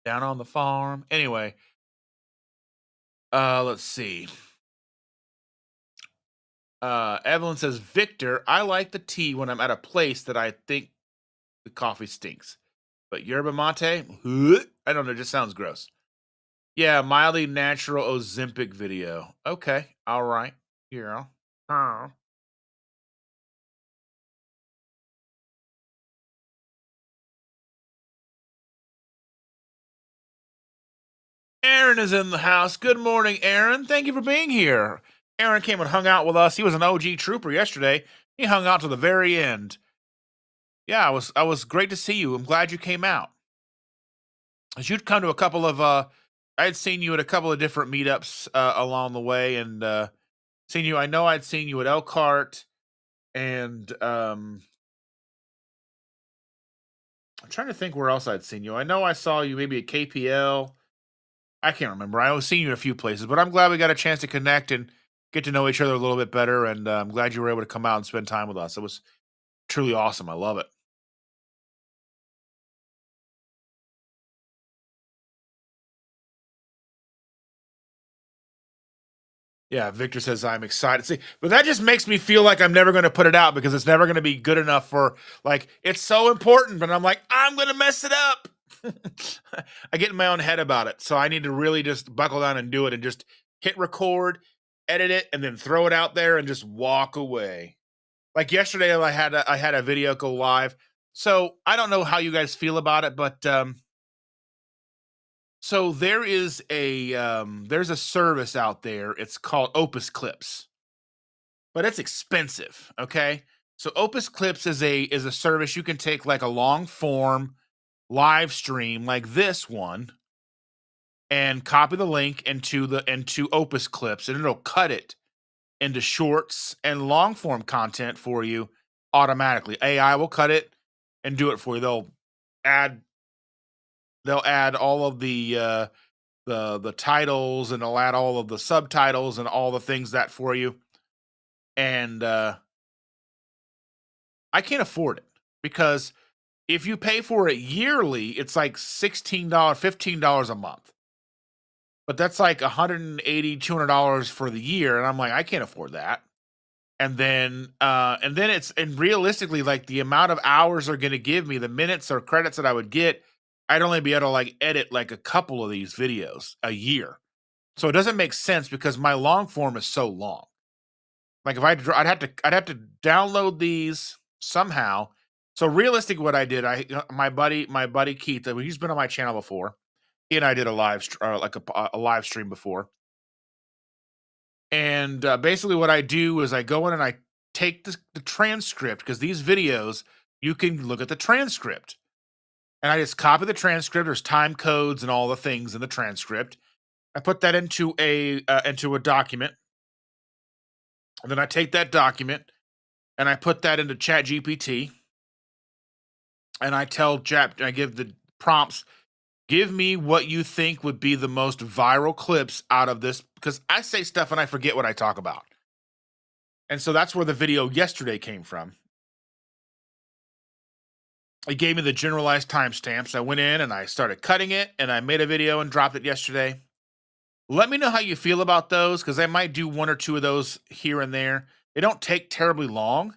Down on the farm. Anyway, let's see. Evelyn says, Victor, I like the tea when I'm at a place that I think the coffee stinks. But yerba mate, I don't know, it just sounds gross. Yeah, mildly natural Ozempic video. Okay, all right. Yeah. Aaron is in the house. Good morning, Aaron. Thank you for being here. Aaron came and hung out with us. He was an OG trooper yesterday. He hung out to the very end. Yeah, I was great to see you. I'm glad you came out. As you'd come to a couple of I had seen you at a couple of different meetups along the way, and seen you. I know I'd seen you at Elkhart, and I'm trying to think where else I'd seen you. I know I saw you maybe at KPL. I can't remember. I was seeing you in a few places, but I'm glad we got a chance to connect and get to know each other a little bit better. And I'm glad you were able to come out and spend time with us. It was truly awesome. I love it. Yeah, Victor says I'm excited. See, but that just makes me feel like I'm never going to put it out because it's never going to be good enough for like it's so important. But I'm like, I'm going to mess it up. I get in my own head about it, so I need to really just buckle down and do it, and just hit record, edit it, and then throw it out there and just walk away. Like yesterday, I had a video go live. So I don't know how you guys feel about it, but so there's a service out there. It's called Opus Clips, but it's expensive. Okay, So Opus Clips is a service you can take like a long form live stream like this one and copy the link into Opus Clips, and it'll cut it into shorts and long form content for you automatically. AI will cut it and do it for you. Add they'll add all of the titles, and they'll add all of the subtitles and all the things that for you. And I can't afford it because if you pay for it yearly, it's like $16, $15 a month. But that's like $180, $200 for the year. And I'm like, I can't afford that. And realistically, like the amount of hours they're gonna give me, the minutes or credits that I would get, I'd only be able to like edit like a couple of these videos a year. So it doesn't make sense because my long form is so long. Like if I'd have to download these somehow. So realistic, what I did, my buddy Keith, he's been on my channel before. He and I did a a live stream before. And basically, what I do is I go in and I take the transcript, because these videos you can look at the transcript, and I just copy the transcript. There's time codes and all the things in the transcript. I put that into a document, and then I take that document and I put that into Chat GPT, and I give the prompts. Give me what you think would be the most viral clips out of this, because I say stuff and I forget what I talk about. And so that's where the video yesterday came from. It gave me the generalized timestamps. I went in and I started cutting it, and I made a video and dropped it yesterday. Let me know how you feel about those, because I might do one or two of those here and there. They don't take terribly long.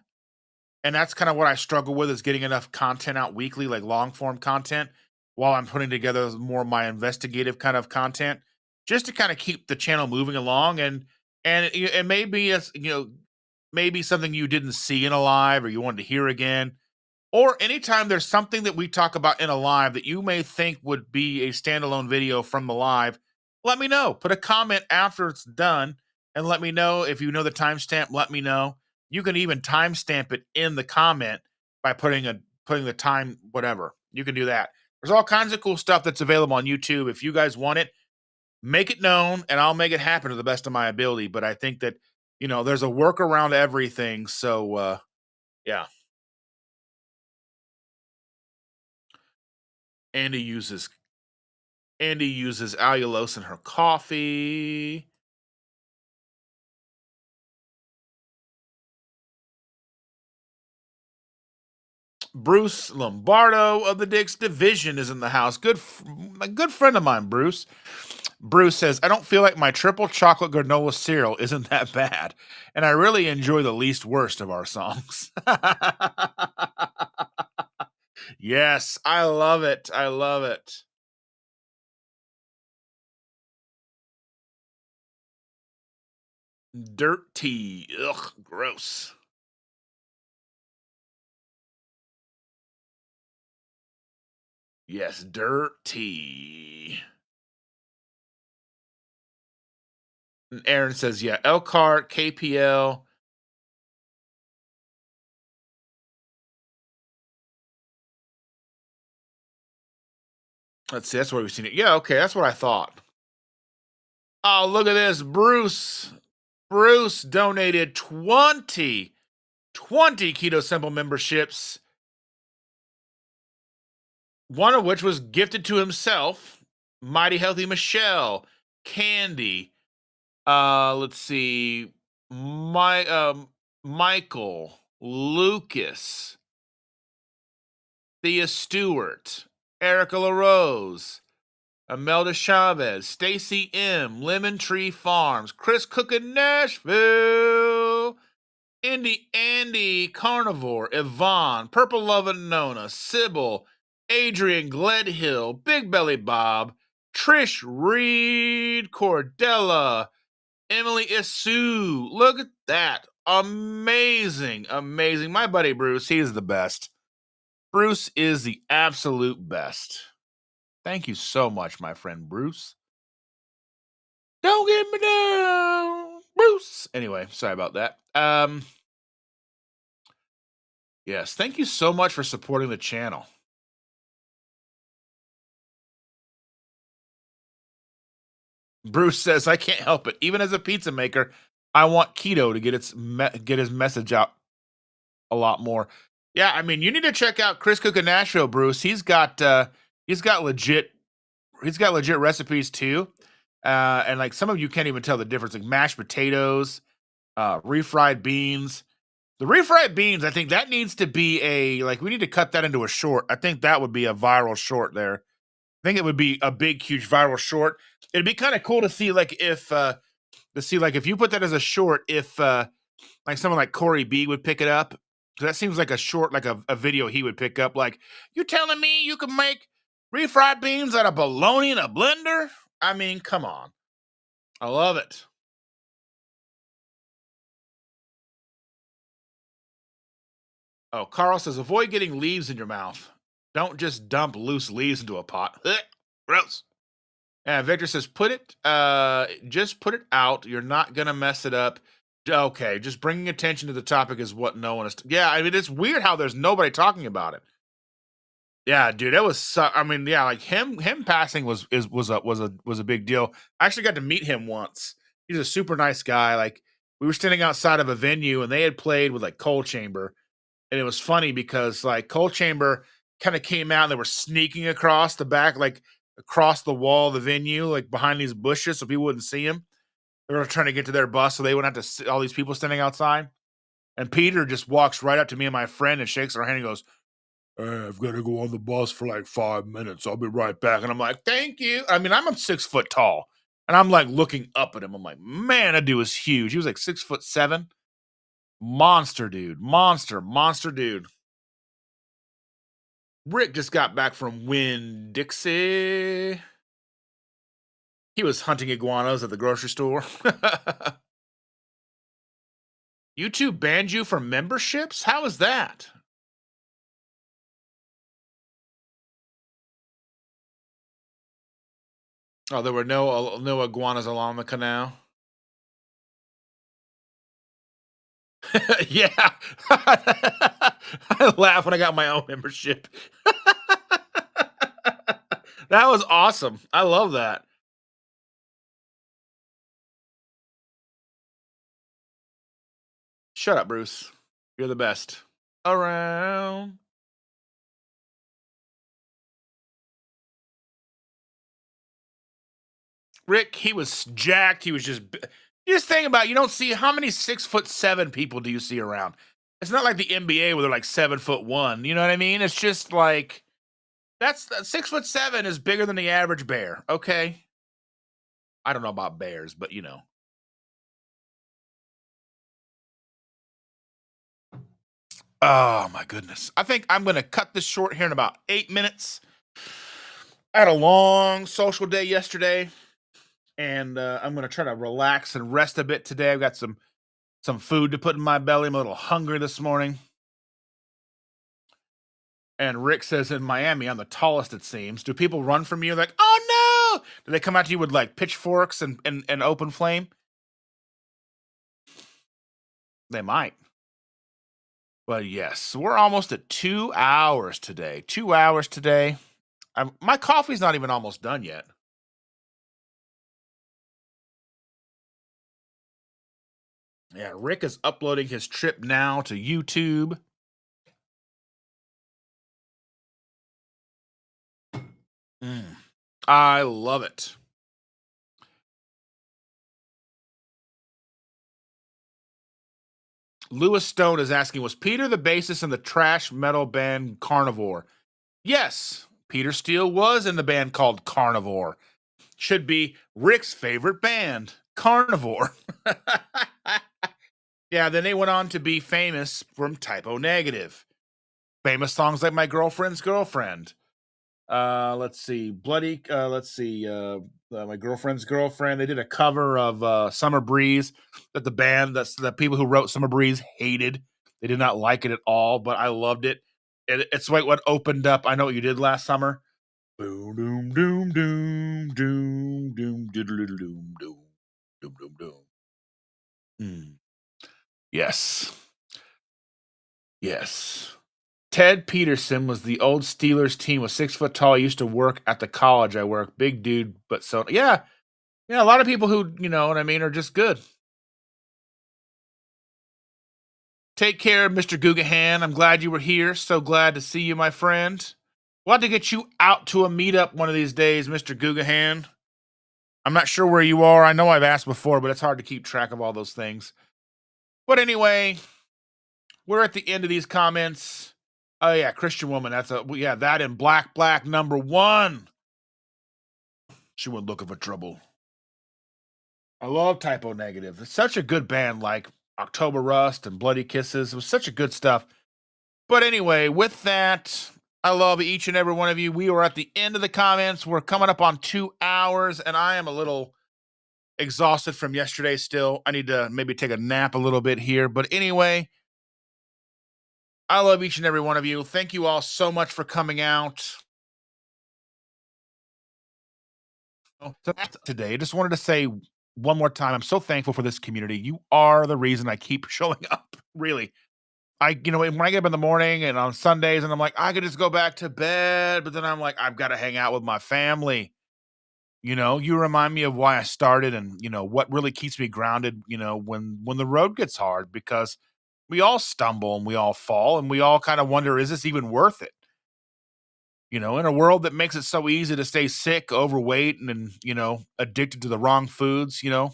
And that's kind of what I struggle with, is getting enough content out weekly, like long form content, while I'm putting together more of my investigative kind of content, just to kind of keep the channel moving along. And maybe, as you know, maybe something you didn't see in a live or you wanted to hear again, or anytime there's something that we talk about in a live that you may think would be a standalone video from the live, let me know. Put a comment after it's done and let me know. If you know the timestamp, let me know. You can even timestamp it in the comment by putting the time, whatever. You can do that. There's all kinds of cool stuff that's available on YouTube. If you guys want it, make it known and I'll make it happen to the best of my ability. But I think that, there's a workaround to everything. So yeah. Andy uses Andy uses allulose in her coffee. Bruce Lombardo of the Dicks Division is in the house. A good friend of mine, Bruce. Bruce says, I don't feel like my triple chocolate granola cereal isn't that bad. And I really enjoy the least worst of our songs. Yes, I love it. I love it. Dirt tea. Ugh, gross. Yes, dirt tea. And Aaron says, yeah, Elkhart, KPL. Let's see, that's where we've seen it. Yeah, okay, that's what I thought. Oh, look at this. Bruce donated 20 Keto Simple memberships, one of which was gifted to himself. Mighty Healthy Michelle, Candy, let's see, Michael, Lucas, Thea Stewart, Erica LaRose, Imelda Chavez, Stacy M, Lemon Tree Farms, Chris Cook in Nashville, Andy, Carnivore, Yvonne, Purple Lovin' Nona, Sybil, Adrian Gledhill, Big Belly Bob, Trish Reed, Cordella, Emily Isu. Look at that. Amazing. Amazing. My buddy Bruce, he's the best. Bruce is the absolute best. Thank you so much, my friend Bruce. Don't get me down, Bruce. Anyway, sorry about that. Yes. Thank you so much for supporting the channel. Bruce says, I can't help it. Even as a pizza maker, I want keto to get his message out a lot more. Yeah, I mean, you need to check out Chris Cook in Nashville, Bruce. He's got legit recipes too. And like some of you can't even tell the difference, like mashed potatoes, refried beans. The refried beans, I think that needs to be we need to cut that into a short. I think that would be a viral short there. I think it would be a big, huge viral short. It'd be kind of cool to see like if you put that as a short, if like someone like Corey B would pick it up. So that seems like a short, like a video he would pick up. Like, you telling me you can make refried beans out of bologna in a blender? I mean, come on. I love it. Oh, Carl says, avoid getting leaves in your mouth. Don't just dump loose leaves into a pot. Ugh, gross. And Victor says, just put it out. You're not gonna mess it up. Okay, just bringing attention to the topic is what no one is. Yeah, I mean, it's weird how there's nobody talking about it. Yeah, dude, that was. I mean, yeah, like him passing was a big deal. I actually got to meet him once. He's a super nice guy. Like we were standing outside of a venue, and they had played with like Coal Chamber, and it was funny because like Coal Chamber kind of came out and they were sneaking across the back, like across the wall of the venue, like behind these bushes, so people wouldn't see him. They were trying to get to their bus, so they wouldn't have to see all these people standing outside. And Peter just walks right up to me and my friend and shakes our hand and goes, "Hey, I've got to go on the bus for like 5 minutes. I'll be right back." And I'm like, "Thank you." I mean, I'm 6 foot tall, and I'm like looking up at him. I'm like, "Man, that dude was huge. He was like 6'7". Monster dude, monster dude. Rick just got back from Winn Dixie. He was hunting iguanas at the grocery store. YouTube banned you from memberships? How is that? Oh, there were no iguanas along the canal. Yeah. I laugh when I got my own membership. That was awesome. I love that. Shut up, Bruce. You're the best. Around. Rick, he was jacked. He was you just think about it, you don't see how many 6'7" people do you see around? It's not like the NBA where they're like 7'1". You know what I mean? It's just like that's 6'7" is bigger than the average bear. Okay. I don't know about bears, but you know. Oh my goodness. I think I'm gonna cut this short here in about 8 minutes. I had a long social day yesterday, and I'm gonna try to relax and rest a bit today. I've got some food to put in my belly. I'm a little hungry this morning. And Rick says in Miami, I'm the tallest, it seems. Do people run from you like, oh no? Do they come at you with like pitchforks and open flame? They might. But yes, we're almost at 2 hours today. 2 hours today. My coffee's not even almost done yet. Yeah, Rick is uploading his trip now to YouTube. Mm, I love it. Lewis Stone is asking, was Peter the bassist in the trash metal band Carnivore? Yes, Peter Steele was in the band called Carnivore. Should be Rick's favorite band, Carnivore. Yeah, then they went on to be famous from Typo Negative. Famous songs like My Girlfriend's Girlfriend. Let's see, My Girlfriend's Girlfriend. They did a cover of Summer Breeze that that's the people who wrote Summer Breeze hated. They did not like it at all, but I loved it. It's like what opened up I Know What You Did Last Summer. Boom, doom, doom, doom, doom, doom, doodle, doom, doom, doom, doom, doom. Mm. Yes. Yes. Ted Peterson was the old Steelers team, was 6 foot tall. He used to work at the college I work. Big dude, but so yeah. Yeah, a lot of people who, you know what I mean, are just good. Take care, Mr. Gugahan. I'm glad you were here. So glad to see you, my friend. We'll have to get you out to a meetup one of these days, Mr. Gugahan. I'm not sure where you are. I know I've asked before, but it's hard to keep track of all those things. But anyway, we're at the end of these comments. Oh yeah, Christian woman. That's yeah, that in black number one. She went looking for trouble. I love Typo Negative. It's such a good band, like October Rust and Bloody Kisses. It was such a good stuff. But anyway, with that, I love each and every one of you. We are at the end of the comments. We're coming up on 2 hours, and I am a little exhausted from yesterday still. I need to maybe take a nap a little bit here. But anyway, I love each and every one of you. Thank you all so much for coming out. So that's today. Just wanted to say one more time, I'm so thankful for this community. You are the reason I keep showing up. Really. When I get up in the morning and on Sundays and I'm like, I could just go back to bed, but then I'm like, I've got to hang out with my family. You remind me of why I started and, what really keeps me grounded, when the road gets hard, because we all stumble and we all fall and we all kind of wonder, is this even worth it? In a world that makes it so easy to stay sick, overweight, and addicted to the wrong foods, and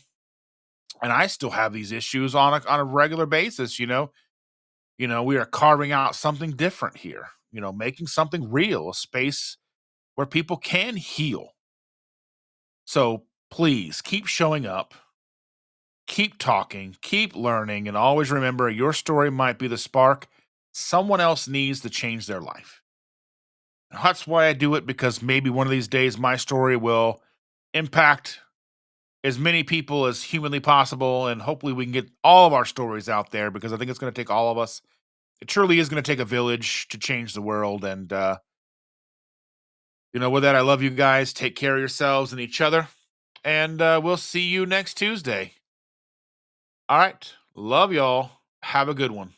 I still have these issues on a regular basis, we are carving out something different here, making something real, a space where people can heal. So please keep showing up, keep talking, keep learning, and always remember your story might be the spark someone else needs to change their life. That's why I do it, because maybe one of these days my story will impact as many people as humanly possible, and hopefully we can get all of our stories out there, because I think it's going to take all of us. It truly is going to take a village to change the world. And with that, I love you guys. Take care of yourselves and each other, and we'll see you next Tuesday. All right, love y'all. Have a good one.